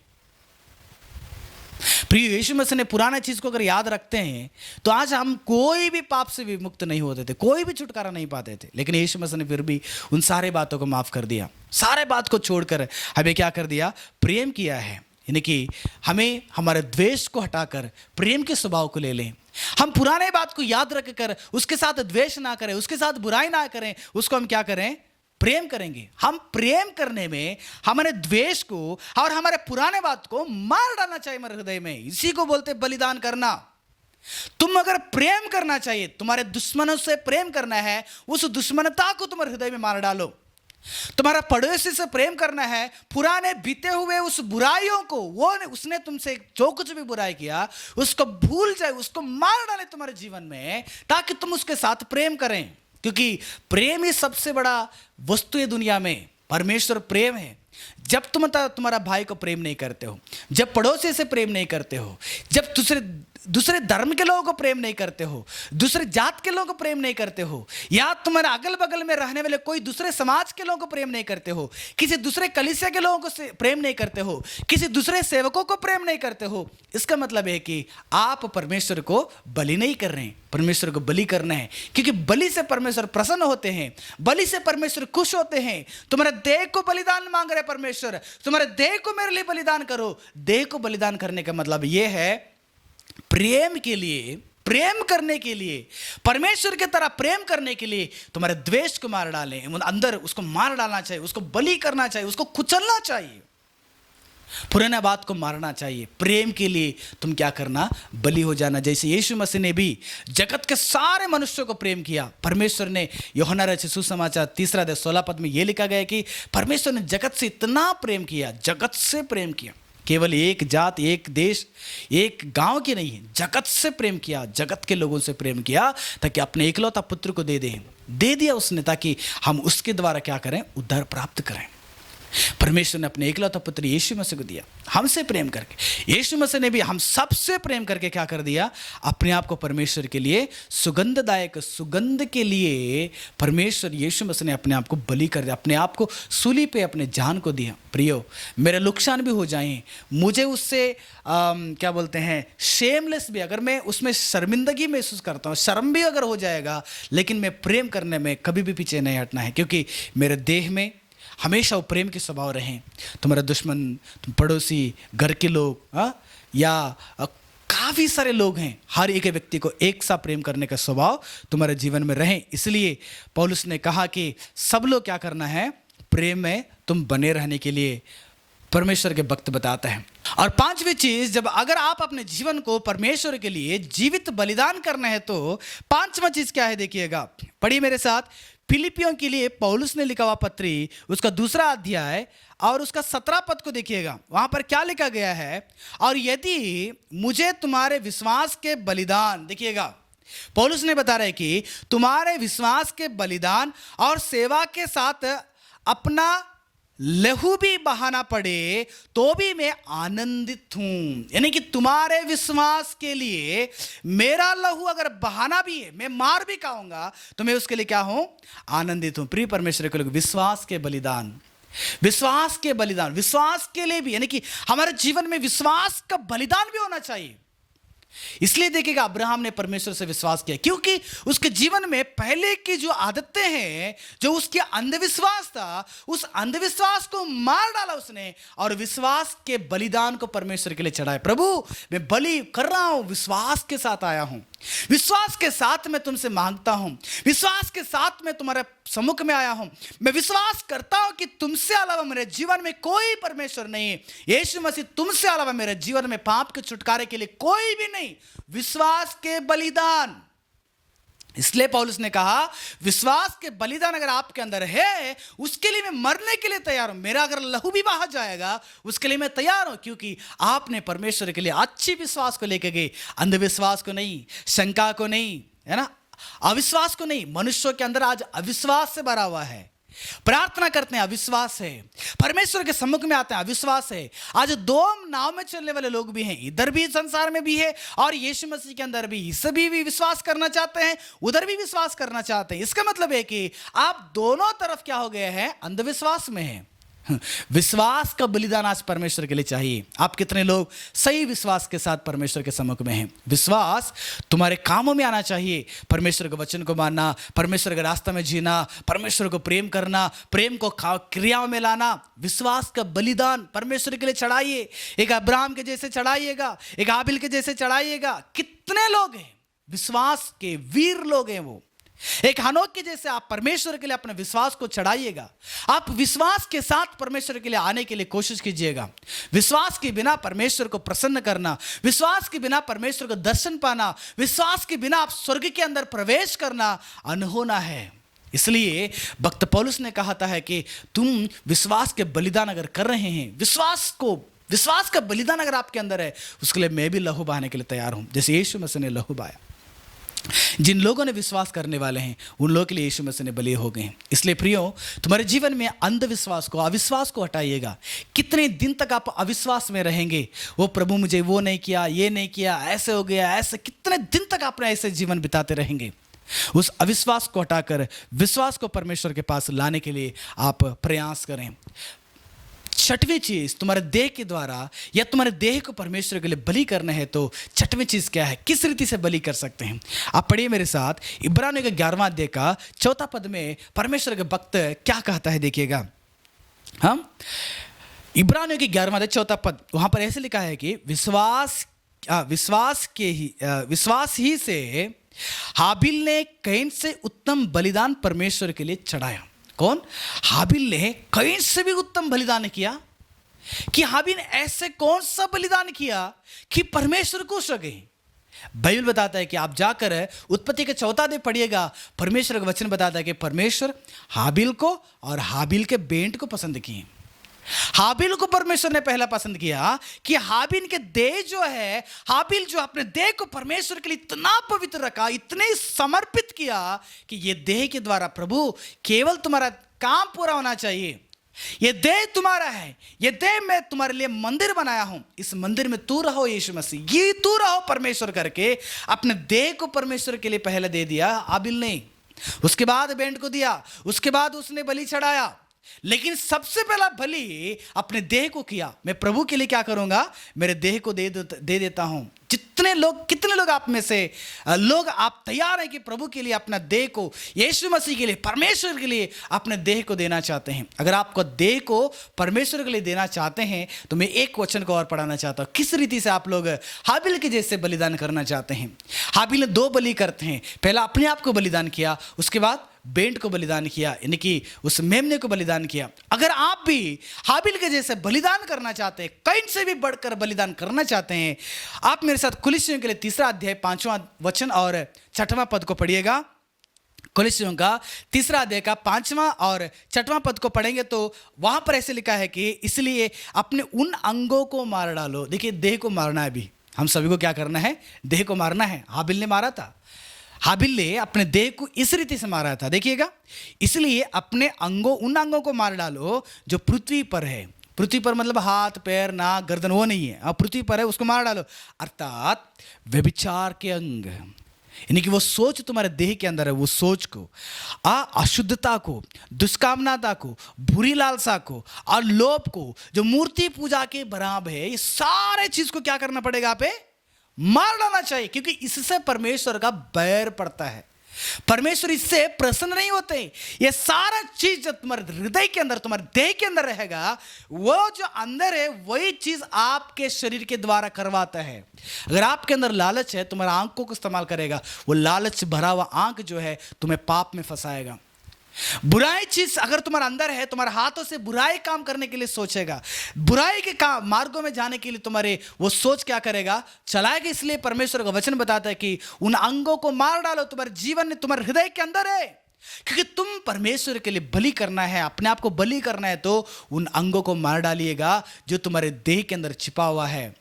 प्रिय, यीशु मसीह ने पुराना चीज को अगर याद रखते हैं तो आज हम कोई भी पाप से विमुक्त नहीं होते थे, कोई भी छुटकारा नहीं पाते थे। लेकिन यीशु मसीह ने फिर भी उन सारे बातों को माफ कर दिया, सारे बात को छोड़कर हमें क्या कर दिया? प्रेम किया है। यानी कि हमें हमारे द्वेष को हटाकर प्रेम के स्वभाव को ले लें। हम पुराने बात को याद रखकर उसके साथ द्वेष ना करें, उसके साथ बुराई ना करें, उसको हम क्या करें? प्रेम करेंगे। हम प्रेम करने में हमारे द्वेष को और हमारे पुराने बात को मार डालना चाहिए हमारे हृदय में। इसी को बोलते बलिदान करना। तुम अगर प्रेम करना चाहिए, तुम्हारे दुश्मनों से प्रेम करना है, उस दुश्मनता को तुम्हारे हृदय में मार डालो। तुम्हारा पड़ोसी से प्रेम करना है, पुराने बीते हुए उस बुराइयों को, वो उसने तुमसे जो कुछ भी बुराई किया उसको भूल जाए, उसको मार डाले तुम्हारे जीवन में, ताकि तुम उसके साथ प्रेम करें। क्योंकि प्रेम ही सबसे बड़ा वस्तु है दुनिया में। परमेश्वर प्रेम है। जब तुम तुम्हारा भाई को प्रेम नहीं करते हो, जब पड़ोसी से प्रेम नहीं करते हो, जब दूसरे धर्म के लोगों को प्रेम नहीं करते हो, दूसरे जात के लोगों को प्रेम नहीं करते हो, या तुम्हारे अगल बगल में रहने वाले कोई दूसरे समाज के लोगों को प्रेम नहीं करते हो, किसी दूसरे कलीसिया के लोगों को प्रेम नहीं करते हो, किसी दूसरे सेवकों को प्रेम नहीं करते हो, इसका मतलब है कि आप परमेश्वर को बलि नहीं कर रहे हैं। परमेश्वर को बलि करना है, क्योंकि बलि से परमेश्वर प्रसन्न होते हैं, बलि से परमेश्वर खुश होते हैं। तुम्हारे देह को बलिदान मांग रहे परमेश्वर, तुम्हारे देह को मेरे लिए बलिदान करो। देह को बलिदान करने का मतलब यह है प्रेम के लिए, प्रेम करने के लिए, परमेश्वर की तरह प्रेम करने के लिए तुम्हारे द्वेष को मार डालें, अंदर उसको मार डालना चाहिए, उसको बलि करना चाहिए, उसको कुचलना चाहिए, पुराना बात को मारना चाहिए। प्रेम के लिए तुम क्या करना? बलि हो जाना। जैसे यीशु मसीह ने भी जगत के सारे मनुष्यों को प्रेम किया। परमेश्वर ने, यूहन्ना रचित सुसमाचार 3:16 में यह लिखा गया है कि परमेश्वर ने जगत से इतना प्रेम किया, जगत से प्रेम किया, केवल एक जात, एक देश, एक गांव की नहीं है, जगत से प्रेम किया, जगत के लोगों से प्रेम किया, ताकि अपने एकलौता पुत्र को दे दिया उसने, ताकि हम उसके द्वारा क्या करें? उद्धार प्राप्त करें। परमेश्वर ने अपने एकलौता पुत्र यीशु मसीह को दिया हमसे प्रेम करके। यीशु मसीह ने भी हम सबसे प्रेम करके क्या कर दिया? अपने आप को परमेश्वर के लिए सुगंधदायक, सुगंध के लिए परमेश्वर यीशु मसीह ने अपने आप को बलि कर दिया, अपने आप को सूली पे अपने जान को दिया। प्रियो, मेरे नुकसान भी हो जाएं, मुझे उससे क्या बोलते हैं, शेमलेस भी, अगर मैं उसमें शर्मिंदगी महसूस करता हूँ, शर्म भी अगर हो जाएगा, लेकिन मैं प्रेम करने में कभी भी पीछे नहीं हटना है, क्योंकि मेरे देह में हमेशा वो प्रेम के स्वभाव रहें। तुम्हारा दुश्मन, तुम पड़ोसी, घर के लोग, या काफ़ी सारे लोग हैं, हर एक व्यक्ति को एक सा प्रेम करने का स्वभाव तुम्हारे जीवन में रहें। इसलिए पौलुस ने कहा कि सब लोग क्या करना है? प्रेम में तुम बने रहने के लिए परमेश्वर के भक्त बताता है। और पांचवी चीज, जब अगर आप अपने जीवन को परमेश्वर के लिए जीवित बलिदान करना है तो पांचवा चीज क्या है? देखिएगा, पढ़िए मेरे साथ। फिलिपियों के लिए पौलुस ने लिखा हुआ पत्री, उसका 2 अध्याय और उसका 17 पद को देखिएगा। वहां पर क्या लिखा गया है? और यदि मुझे तुम्हारे विश्वास के बलिदान, देखिएगा पौलुस ने बता रहा है कि तुम्हारे विश्वास के बलिदान और सेवा के साथ अपना लहू भी बहाना पड़े तो भी मैं आनंदित हूं। यानी कि तुम्हारे विश्वास के लिए मेरा लहू अगर बहाना भी है, मैं मार भी खाऊंगा, तो मैं उसके लिए क्या हूं? आनंदित हूं। प्रिय परमेश्वर के लोग, विश्वास के बलिदान विश्वास के बलिदान, विश्वास के लिए भी, यानी कि हमारे जीवन में विश्वास का बलिदान भी होना चाहिए। इसलिए देखिएगा अब्राहम ने परमेश्वर से विश्वास किया, क्योंकि उसके जीवन में पहले की जो आदतें हैं, जो उसके अंधविश्वास था, उस अंधविश्वास को मार डाला उसने और विश्वास के बलिदान को परमेश्वर के लिए चढ़ाया। प्रभु मैं बलि कर रहा हूं, विश्वास के साथ आया हूं, विश्वास के साथ मैं तुमसे मांगता हूं, विश्वास के साथ मैं तुम्हारे सम्मुख में आया हूं। मैं विश्वास करता हूं कि तुमसे अलावा मेरे जीवन में कोई परमेश्वर नहीं है। यीशु मसीह, तुमसे अलावा मेरे जीवन में पाप के छुटकारे के लिए कोई भी नहीं। विश्वास के बलिदान, इसलिए पौलुस ने कहा विश्वास के बलिदान अगर आपके अंदर है, उसके लिए मैं मरने के लिए तैयार हूं। मेरा अगर लहू भी बहा जाएगा उसके लिए मैं तैयार हूं, क्योंकि आपने परमेश्वर के लिए अच्छी विश्वास को लेकर गए, अंधविश्वास को नहीं, शंका को नहीं, है ना, अविश्वास को नहीं। मनुष्यों के अंदर आज अविश्वास से भरा हुआ है। प्रार्थना करते हैं अविश्वास है, परमेश्वर के सम्मुख में आते हैं अविश्वास है। आज दो नाव में चलने वाले लोग भी हैं, इधर भी संसार में भी है और यीशु मसीह के अंदर भी। इस भी विश्वास करना चाहते हैं, उधर भी विश्वास करना चाहते हैं। इसका मतलब है कि आप दोनों तरफ क्या हो गए हैं, अंधविश्वास में हैं। विश्वास का बलिदान आज परमेश्वर के लिए चाहिए। आप कितने लोग सही विश्वास के साथ परमेश्वर के सम्मुख में हैं? विश्वास तुम्हारे कामों में आना चाहिए। परमेश्वर के वचन को मानना, परमेश्वर के रास्ते में जीना, परमेश्वर को प्रेम करना, प्रेम को क्रियाओं में लाना। विश्वास का बलिदान परमेश्वर के लिए चढ़ाइए। एक अब्राहम के जैसे चढ़ाइएगा, एक हाबिल के जैसे चढ़ाइएगा। कितने लोग हैं विश्वास के वीर लोग हैं वो। एक हनोक के जैसे आप परमेश्वर के लिए अपने विश्वास को चढ़ाइएगा। आप विश्वास के साथ परमेश्वर के लिए आने के लिए कोशिश कीजिएगा। विश्वास के बिना परमेश्वर को प्रसन्न करना, विश्वास के बिना परमेश्वर को दर्शन पाना, विश्वास के बिना आप स्वर्ग के अंदर प्रवेश करना अनहोना है। इसलिए भक्त पौलुस ने कहा था है कि तुम विश्वास के बलिदान अगर कर रहे हैं, विश्वास का बलिदान अगर आपके अंदर है, उसके लिए मैं भी लहू बहाने के लिए तैयार हूं, जैसे यीशु मसीह ने लहू बहाया। जिन लोगों ने विश्वास करने वाले हैं उन लोगों के लिए यीशु मसीह ने बलि हो गए हैं। इसलिए प्रियो, तुम्हारे जीवन में अंधविश्वास को, अविश्वास को हटाइएगा। कितने दिन तक आप अविश्वास में रहेंगे? वो प्रभु मुझे वो नहीं किया, ये नहीं किया, ऐसे हो गया, ऐसे, कितने दिन तक आपने ऐसे जीवन बिताते रहेंगे? उस अविश्वास को हटाकर विश्वास को परमेश्वर के पास लाने के लिए आप प्रयास करें। छठवीं चीज, तुम्हारे देह के द्वारा या तुम्हारे देह को परमेश्वर के लिए बलि करना है, तो छठवीं चीज क्या है, किस रीति से बलि कर सकते हैं? आप पढ़िए मेरे साथ इब्रानियों के 11वां अध्याय का 4 पद में परमेश्वर के भक्त क्या कहता है, देखिएगा। हम इब्रानियों के 11वां अध्याय 4 पद, वहां पर ऐसे लिखा है कि विश्वास ही से हाबिल ने कैन से उत्तम बलिदान परमेश्वर के लिए चढ़ाया। कौन? हाबिल ने कैन से भी उत्तम बलिदान किया। कि हाबिल ने ऐसे कौन सा बलिदान किया कि परमेश्वर खुश हो गए? बाइबल बताता है कि आप जाकर उत्पत्ति के 4 अध्याय पढ़िएगा, परमेश्वर का वचन बताता है कि परमेश्वर हाबिल को और हाबिल के बेंट को पसंद किए। हाबिल को परमेश्वर ने पहला पसंद किया कि हाबिल के देह जो है, हाबिल जो अपने देह को परमेश्वर के लिए इतना पवित्र रखा, इतने समर्पित किया कि ये देह के द्वारा प्रभु केवल तुम्हारा काम पूरा होना चाहिए। ये देह तुम्हारा है, ये देह मैं तुम्हारे लिए मंदिर बनाया हूं, इस मंदिर में तू रहो यीशु मसीह, ये तू रहो परमेश्वर करके अपने देह को परमेश्वर के लिए पहले दे दिया हाबिल ने। उसके बाद बेंट को दिया, उसके बाद उसने बलि चढ़ाया। लेकिन सबसे पहला बलि अपने देह को किया। मैं प्रभु के लिए क्या करूंगा, मेरे देह को दे देता हूं। कितने लोग आप में से लोग आप तैयार हैं कि प्रभु के लिए अपना देह को, यीशु मसीह के लिए, परमेश्वर के लिए अपने देह को देना चाहते हैं? अगर आपको देह को परमेश्वर के लिए देना चाहते हैं तो मैं एक वचन को और पढ़ाना चाहता हूं। किस रीति से आप लोग हाबिल के जैसे बलिदान करना चाहते हैं? हाबिल ने 2 बलि करते हैं। पहला अपने आप को बलिदान किया, उसके बाद बेंट को बलिदान किया, यानी कि उस मेमने को बलिदान किया। अगर आप भी हाबिल के जैसे बलिदान करना चाहते हैं, कैन से भी बढ़कर बलिदान करना चाहते हैं, आप मेरे साथ कुलिस्सियों के लिए 3 अध्याय 5वां वचन और 6वां पद को पढ़िएगा। कुलिस्सियों का 3 अध्याय का 5वां और 6वां पद को पढ़ेंगे तो वहां पर ऐसे लिखा है कि इसलिए अपने उन अंगों को मार डालो। देखिए, देह को मारना है। अभी हम सभी को क्या करना है? देह को मारना है। हाबिल ने मारा था, हाबिल ने अपने देह को इस रीति से मारा था, देखिएगा। इसलिए अपने उन अंगों को मार डालो जो पृथ्वी पर है। पृथ्वी पर मतलब हाथ, पैर, नाक, गर्दन, वो नहीं है। अब पृथ्वी पर है, उसको मार डालो। अर्थात व्यभिचार के अंग, यानी कि वो सोच तुम्हारे देह के अंदर है, वो सोच को, अशुद्धता को, दुष्कामनाता को, बुरी लालसा को और लोभ को, जो मूर्ति पूजा के बराबर है, ये सारे चीज को क्या करना पड़ेगा? आप पे मार डालना चाहिए, क्योंकि इससे परमेश्वर का बैर पड़ता है। परमेश्वर इससे प्रसन्न नहीं होते। ये सारा चीज जो तुम्हारे हृदय के अंदर, तुम्हारे देह के अंदर रहेगा, वो जो अंदर है वही चीज आपके शरीर के द्वारा करवाता है। अगर आपके अंदर लालच है, तुम्हारा आंखों को इस्तेमाल करेगा, वो लालच भरा हुआ आंख जो है तुम्हें पाप में फंसाएगा। बुराई चीज अगर तुम्हारे अंदर है, तुम्हारे हाथों से बुराई काम करने के लिए सोचेगा, बुराई के काम मार्गों में जाने के लिए तुम्हारे वो सोच क्या करेगा? चलाएगा। इसलिए परमेश्वर का वचन बताता है कि उन अंगों को मार डालो, तुम्हारे जीवन में, तुम्हारे हृदय के अंदर है। क्योंकि तुम परमेश्वर के लिए बलि करना है, अपने आप को बलि करना है, तो उन अंगों को मार डालिएगा जो तुम्हारे देह के अंदर छिपा हुआ है,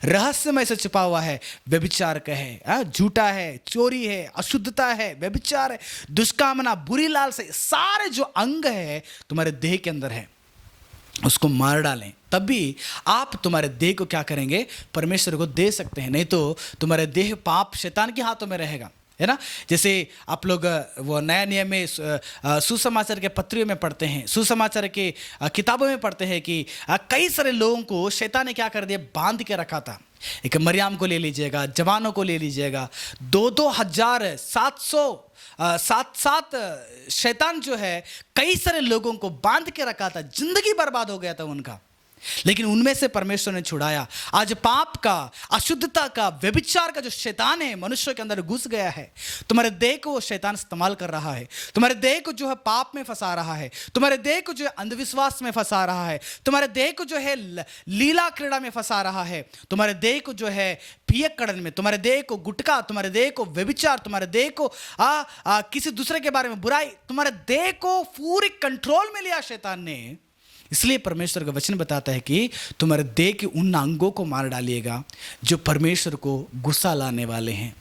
रहस्यमय से छिपा हुआ है। व्यभिचार का है, झूठा है, चोरी है, अशुद्धता है, व्यभिचार है, दुष्कामना, बुरी लालसा, सारे जो अंग है तुम्हारे देह के अंदर है, उसको मार डालें। तब भी आप तुम्हारे देह को क्या करेंगे? परमेश्वर को दे सकते हैं। नहीं तो तुम्हारे देह पाप शैतान के हाथों में रहेगा, है ना। जैसे आप लोग वो नया नियम में सुसमाचार के पत्रियों में पढ़ते हैं, सुसमाचार के किताबों में पढ़ते हैं कि कई सारे लोगों को शैतान ने क्या कर दिया? बांध के रखा था। एक मरियम को ले लीजिएगा, जवानों को ले लीजिएगा, 2,000 शैतान जो है कई सारे लोगों को बांध के रखा था, जिंदगी बर्बाद हो गया था उनका। लेकिन उनमें से परमेश्वर ने छुड़ाया। आज पाप का, अशुद्धता का, व्यभिचार का जो शैतान है मनुष्य के अंदर घुस गया है, तुम्हारे देह को शैतान इस्तेमाल कर रहा है, तुम्हारे देह को जो है पाप में फंसा रहा है, तुम्हारे देह को जो है अंधविश्वास में फंसा रहा है, तुम्हारे देह को जो है लीला क्रीड़ा में फंसा रहा है, तुम्हारे देह को जो है पियक्कड़न में, तुम्हारे देह को गुटखा, तुम्हारे देह को व्यभिचार, तुम्हारे देह को किसी दूसरे के बारे में बुराई, तुम्हारे देह को पूरी कंट्रोल में लिया शैतान ने। इसलिए परमेश्वर का वचन बताता है कि तुम्हारे देह के उन अंगों को मार डालिएगा जो परमेश्वर को गुस्सा लाने वाले हैं।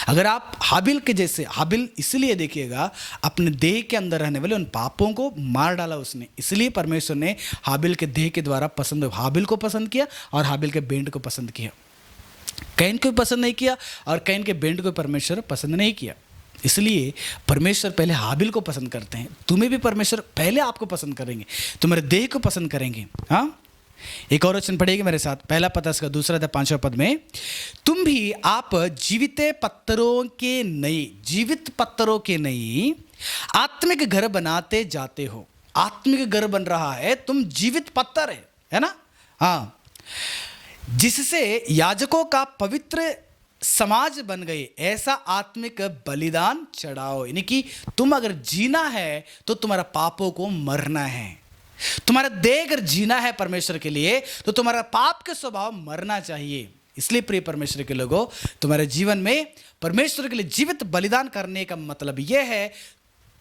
अगर आप हाबिल के जैसे, हाबिल इसलिए देखिएगा अपने देह के अंदर रहने वाले उन पापों को मार डाला उसने, इसलिए परमेश्वर ने हाबिल के देह के द्वारा हाबिल को पसंद किया और हाबिल के बेंट को पसंद किया। कैन को पसंद नहीं किया और कैन के बेंट को परमेश्वर पसंद नहीं किया। इसलिए परमेश्वर पहले हाबिल को पसंद करते हैं। तुम्हें भी परमेश्वर पहले आपको पसंद करेंगे, तुम्हारे देह को पसंद करेंगे। हाँ, एक और वचन पढ़ेगी मेरे साथ, पहला पत्रस का 2 अध्याय 5वां पद में, तुम भी आप जीवित पत्थरों के नहीं आत्मिक घर बनाते जाते हो। आत्मिक घर बन रहा है, तुम जीवित पत्थर है ना। हाँ, जिससे याजकों का पवित्र समाज बन गए, ऐसा आत्मिक बलिदान चढ़ाओ। यानी कि तुम अगर जीना है तो तुम्हारा पापों को मरना है। तुम्हारा देह अगर जीना है परमेश्वर के लिए तो तुम्हारा पाप के स्वभाव मरना चाहिए। इसलिए प्रिय परमेश्वर के लोगों, तुम्हारे जीवन में परमेश्वर के लिए जीवित बलिदान करने का मतलब यह है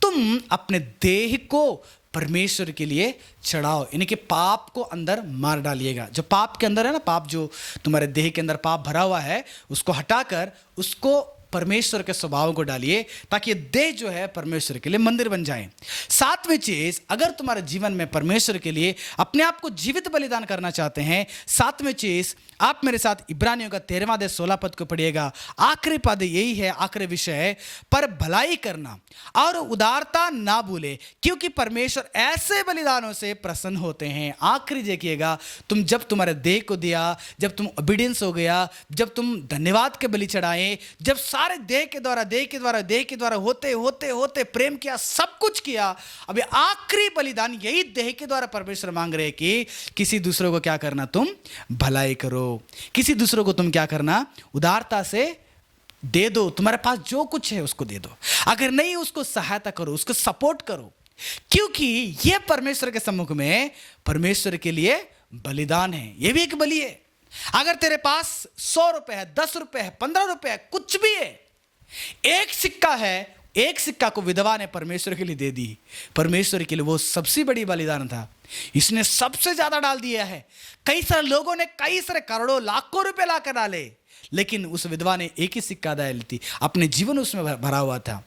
तुम अपने देह को परमेश्वर के लिए चढ़ाओ, यानी कि पाप को अंदर मार डालिएगा। जो पाप के अंदर है ना, पाप जो तुम्हारे देह के अंदर पाप भरा हुआ है, उसको हटाकर उसको परमेश्वर के स्वभाव को डालिए, ताकि देह जो है परमेश्वर के लिए मंदिर बन जाए। 7वीं चीज, अगर तुम्हारे जीवन में परमेश्वर के लिए अपने आप को जीवित बलिदान करना चाहते हैं, 7वीं चीज आप मेरे साथ इब्रानियों का 13वां अध्याय 16 पद को पढ़िएगा। आखिरी पद यही है, आखिरी विषय है, पर भलाई करना और उदारता ना भूले, क्योंकि परमेश्वर ऐसे बलिदानों से प्रसन्न होते हैं। आखिरी देखिएगा, तुम जब तुम्हारे देह को दिया, जब तुम ओबीडियंस हो गया, जब तुम धन्यवाद के बलि चढ़ाए, जब सारे देह के द्वारा होते होते होते प्रेम किया, सब कुछ किया, अभी आखिरी बलिदान यही देह के द्वारा परमेश्वर मांग रहे कि किसी दूसरे को क्या करना, तुम भलाई करो। किसी दूसरे को तुम क्या करना, उदारता से दे दो। तुम्हारे पास जो कुछ है उसको दे दो, अगर नहीं उसको सहायता करो, उसको सपोर्ट करो, क्योंकि यह परमेश्वर के सम्मुख में परमेश्वर के लिए बलिदान है। यह भी एक बलि है। अगर तेरे पास 100 रुपए है, 10 रुपए है, 15 रुपए है, कुछ भी है, एक सिक्का है, एक सिक्का को विधवा ने परमेश्वर के लिए दे दी। परमेश्वर के लिए वो सबसे बड़ी बलिदान था, इसने सबसे ज्यादा डाल दिया है। कई सारे लोगों ने कई सारे करोड़ों लाखों रुपए लाकर डाले, लेकिन उस विधवा ने एक ही सिक्का डाली थी, अपने जीवन उसमें भरा हुआ था।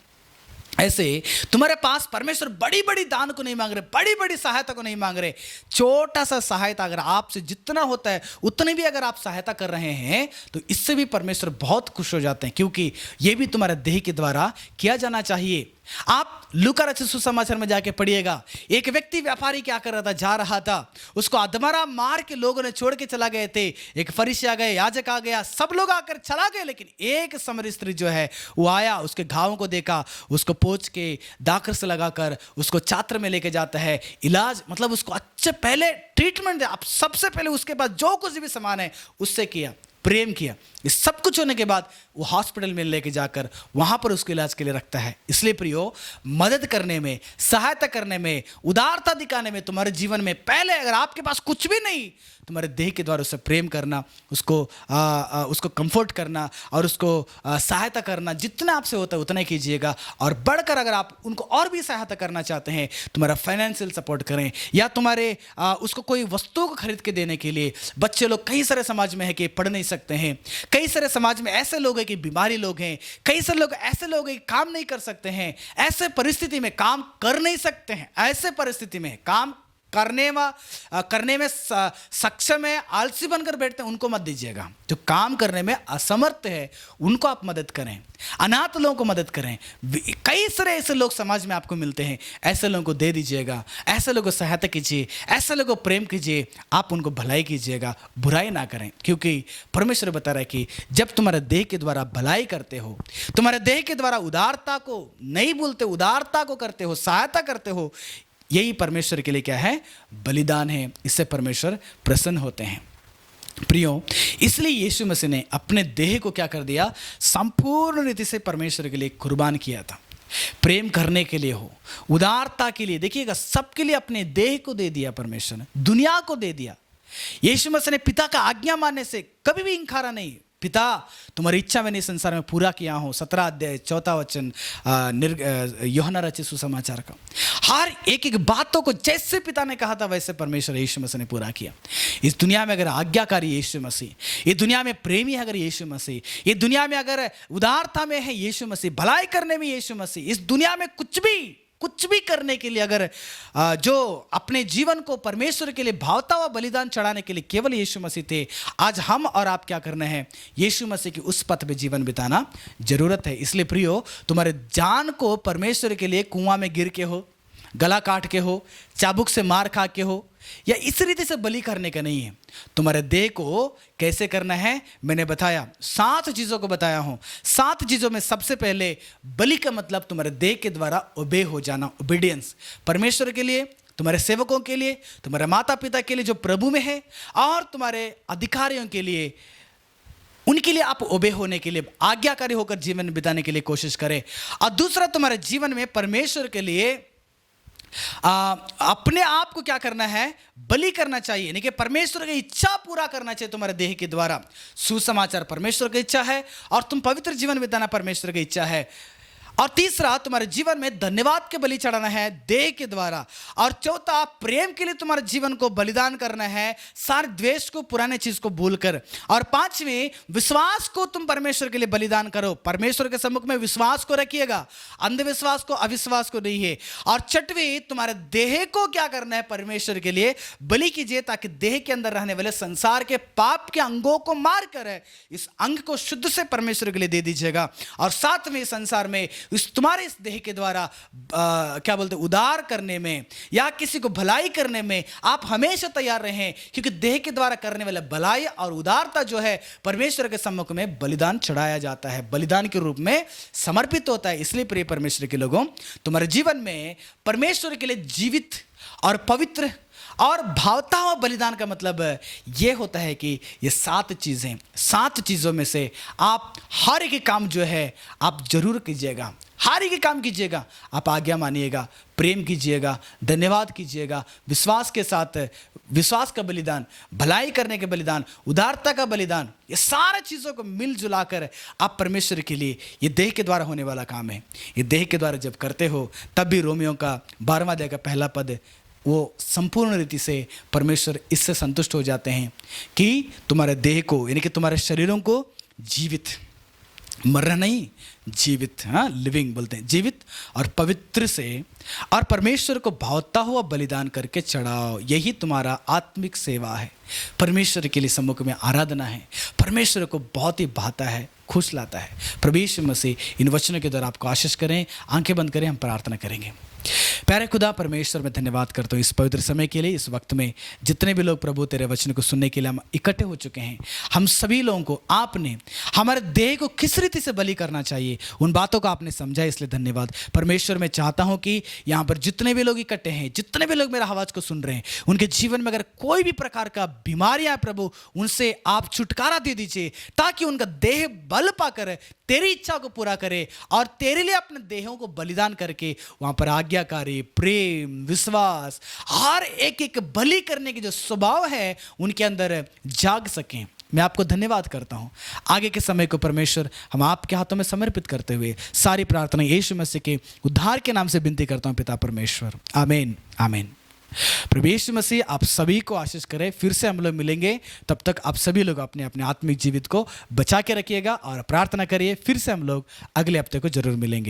ऐसे तुम्हारे पास परमेश्वर बड़ी बड़ी दान को नहीं मांग रहे, बड़ी बड़ी सहायता को नहीं मांग रहे। छोटा सा सहायता अगर आपसे जितना होता है उतनी भी अगर आप सहायता कर रहे हैं तो इससे भी परमेश्वर बहुत खुश हो जाते हैं, क्योंकि ये भी तुम्हारे देह के द्वारा किया जाना चाहिए। आप लूका रचित सुसमाचार में जाके पढ़िएगा, एक व्यक्ति व्यापारी क्या कर रहा था, जा रहा था, उसको अधमरा मार के लोगों ने छोड़ के चला गए थे। एक फरीसी आ गए, याजक आ गया, सब लोग आकर चला गए, लेकिन एक सामरी स्त्री जो है वो आया, उसके घावों को देखा, उसको पोंछ के दाकर से लगाकर उसको चात्र में लेके जाता है, इलाज मतलब उसको अच्छे पहले ट्रीटमेंट दिया। आप सबसे पहले उसके पास जो कुछ भी सामान है उससे किया, प्रेम किया। इस सब कुछ होने के बाद वो हॉस्पिटल में लेके जाकर वहां पर उसके इलाज के लिए रखता है। इसलिए प्रियो, मदद करने में, सहायता करने में, उदारता दिखाने में तुम्हारे जीवन में पहले अगर आपके पास कुछ भी नहीं, तुम्हारे देह के द्वारा उससे प्रेम करना, उसको कंफर्ट करना और उसको सहायता करना जितना आपसे होता है उतना ही कीजिएगा। और बढ़कर अगर आप उनको और भी सहायता करना चाहते हैं, तुम्हारा फाइनेंशियल सपोर्ट करें या तुम्हारे उसको कोई वस्तुओं को खरीद के देने के लिए। बच्चे लोग कई सारे समाज में है कि पढ़ नहीं सकते हैं, कई सारे समाज में ऐसे लोग हैं कि बीमारी लोग हैं, कई सारे लोग ऐसे लोग हैं कि काम नहीं कर सकते हैं, ऐसे परिस्थिति में काम कर नहीं सकते हैं, ऐसे परिस्थिति में काम करने में सक्षम है, आलसी बनकर बैठते हैं, उनको मत दीजिएगा। जो काम करने में असमर्थ है उनको आप मदद करें, अनाथ लोगों को मदद करें। कई सारे ऐसे लोग समाज में आपको मिलते हैं, ऐसे लोगों को दे दीजिएगा, ऐसे लोगों को सहायता कीजिए, ऐसे लोगों को प्रेम कीजिए, आप उनको भलाई कीजिएगा, बुराई ना करें। क्योंकि परमेश्वर बता रहा है कि जब तुम्हारे देह के द्वारा भलाई करते हो, तुम्हारे देह के द्वारा उदारता को नहीं भूलते, उदारता को करते हो, सहायता करते हो, यही परमेश्वर के लिए क्या है, बलिदान है। इससे परमेश्वर प्रसन्न होते हैं। प्रियो, इसलिए यीशु मसीह ने अपने देह को क्या कर दिया, संपूर्ण रीति से परमेश्वर के लिए कुर्बान किया था। प्रेम करने के लिए हो, उदारता के लिए, देखिएगा सबके लिए अपने देह को दे दिया परमेश्वर ने, दुनिया को दे दिया। यीशु मसीह ने पिता का आज्ञा मानने से कभी भी इंकारा नहीं। पिता, तुम्हारी इच्छा मैंने इस संसार में पूरा किया हूँ, 17 अध्याय 4 वचन यूहन्ना रचित सुसमाचार का। हर एक बातों को जैसे पिता ने कहा था वैसे परमेश्वर यीशु मसीह ने पूरा किया। इस दुनिया में अगर आज्ञाकारी यीशु मसीह, ये दुनिया में प्रेमी है अगर यीशु मसीह, ये दुनिया में अगर उदारता में है यीशु मसीह, भलाई करने में यीशु मसीह, इस दुनिया में कुछ भी करने के लिए अगर जो अपने जीवन को परमेश्वर के लिए भावता हुआ बलिदान चढ़ाने के लिए केवल यीशु मसीह थे, आज हम और आप क्या करना है, यीशु मसीह की उस पथ पे जीवन बिताना जरूरत है। इसलिए प्रियो, तुम्हारे जान को परमेश्वर के लिए कुआं में गिर के हो, गला काट के हो, चाबुक से मार खा के हो, या इस रीति से बलि करने का नहीं है। तुम्हारे देह को कैसे करना है मैंने बताया, 7 चीज़ों को बताया हूँ। 7 चीज़ों में सबसे पहले बलि का मतलब तुम्हारे देह के द्वारा ओबे हो जाना, ओबीडियंस, परमेश्वर के लिए, तुम्हारे सेवकों के लिए, तुम्हारे माता पिता के लिए जो प्रभु में है, और तुम्हारे अधिकारियों के लिए, उनके लिए आप ओबे होने के लिए, आज्ञाकारी होकर जीवन बिताने के लिए कोशिश करें। और दूसरा, तुम्हारे जीवन में परमेश्वर के लिए अपने आप को क्या करना है, बलि करना चाहिए, यानी कि परमेश्वर की इच्छा पूरा करना चाहिए तुम्हारे देह के द्वारा। सुसमाचार परमेश्वर की इच्छा है और तुम पवित्र जीवन बिताना परमेश्वर की इच्छा है। और तीसरा, तुम्हारे जीवन में धन्यवाद के बलि चढ़ाना है देह के द्वारा। और चौथा, प्रेम के लिए तुम्हारे जीवन को बलिदान करना है, सारे द्वेष को, पुराने चीज को भूलकर। और पांचवें, विश्वास को तुम परमेश्वर के लिए बलिदान करो, परमेश्वर के सम्मुख में विश्वास को रखिएगा, अंधविश्वास को, अविश्वास को नहीं है। और छठवीं, तुम्हारे देह को क्या करना है, परमेश्वर के लिए बलि कीजिए, ताकि देह के अंदर रहने वाले संसार के पाप के अंगों को मार कर इस अंग को शुद्ध से परमेश्वर के लिए दे दीजिएगा। और सातवें, संसार में तुम्हारे इस देह के द्वारा क्या बोलते, उदार करने में या किसी को भलाई करने में आप हमेशा तैयार रहें, क्योंकि देह के द्वारा करने वाला भलाई और उदारता जो है परमेश्वर के सम्मुख में बलिदान चढ़ाया जाता है, बलिदान के रूप में समर्पित होता है। इसलिए प्रिय परमेश्वर के लोगों, तुम्हारे जीवन में परमेश्वर के लिए जीवित और पवित्र और भावता हुआ बलिदान का मतलब यह होता है कि ये 7 चीज़ें, 7 चीज़ों में से आप हर एक काम जो है आप जरूर कीजिएगा, हर एक काम कीजिएगा। आप आज्ञा मानिएगा, प्रेम कीजिएगा, धन्यवाद कीजिएगा, विश्वास के साथ, विश्वास का बलिदान, भलाई करने के बलिदान, उदारता का बलिदान, ये सारे चीज़ों को मिलजुला कर आप परमेश्वर के लिए, ये देह के द्वारा होने वाला काम है। ये देह के द्वारा जब करते हो तब भी रोमियो का 12वां अध्याय का पहला पद, वो संपूर्ण रीति से परमेश्वर इससे संतुष्ट हो जाते हैं कि तुम्हारे देह को, यानी कि तुम्हारे शरीरों को जीवित मरना नहीं, जीवित, हाँ लिविंग बोलते हैं, जीवित और पवित्र से और परमेश्वर को भावता हुआ बलिदान करके चढ़ाओ, यही तुम्हारा आत्मिक सेवा है। परमेश्वर के लिए सम्मुख में आराधना है, परमेश्वर को बहुत ही भाता है, खुश लाता है। प्रभु यीशु मसीह इन वचनों के द्वारा आपको आशीष करें। आंखें बंद करें, हम प्रार्थना करेंगे। प्यारे खुदा परमेश्वर, मैं धन्यवाद करता हूँ इस पवित्र समय के लिए। इस वक्त में जितने भी लोग प्रभु तेरे वचन को सुनने के लिए हम इकट्ठे हो चुके हैं, हम सभी लोगों को आपने हमारे देह को किस रीति से बलि करना चाहिए उन बातों को आपने समझा, इसलिए धन्यवाद। परमेश्वर, मैं चाहता हूँ कि यहाँ पर जितने भी लोग इकट्ठे हैं, जितने भी लोग मेरा आवाज़ को सुन रहे हैं, उनके जीवन में अगर कोई भी प्रकार का बीमारियाँ है प्रभु, उनसे आप छुटकारा दे दीजिए, ताकि उनका देह बल पाकर तेरी इच्छा को पूरा करे और तेरे लिए अपने देहों को बलिदान करके वहाँ पर आज्ञाकारी, प्रेम, विश्वास, हर एक एक बलि करने की जो स्वभाव है उनके अंदर जाग सकें। मैं आपको धन्यवाद करता हूँ। आगे के समय को परमेश्वर हम आपके हाथों में समर्पित करते हुए सारी प्रार्थना यीशु मसीह के उद्धार के नाम से विनती करता हूँ, पिता परमेश्वर, आमीन आमीन। प्रभु यीशु मसीह आप सभी को आशीष करे। फिर से हम लोग मिलेंगे, तब तक आप सभी लोग अपने अपने आत्मिक जीवित को बचा के रखिएगा और प्रार्थना करिए। फिर से हम लोग अगले हफ्ते को जरूर मिलेंगे।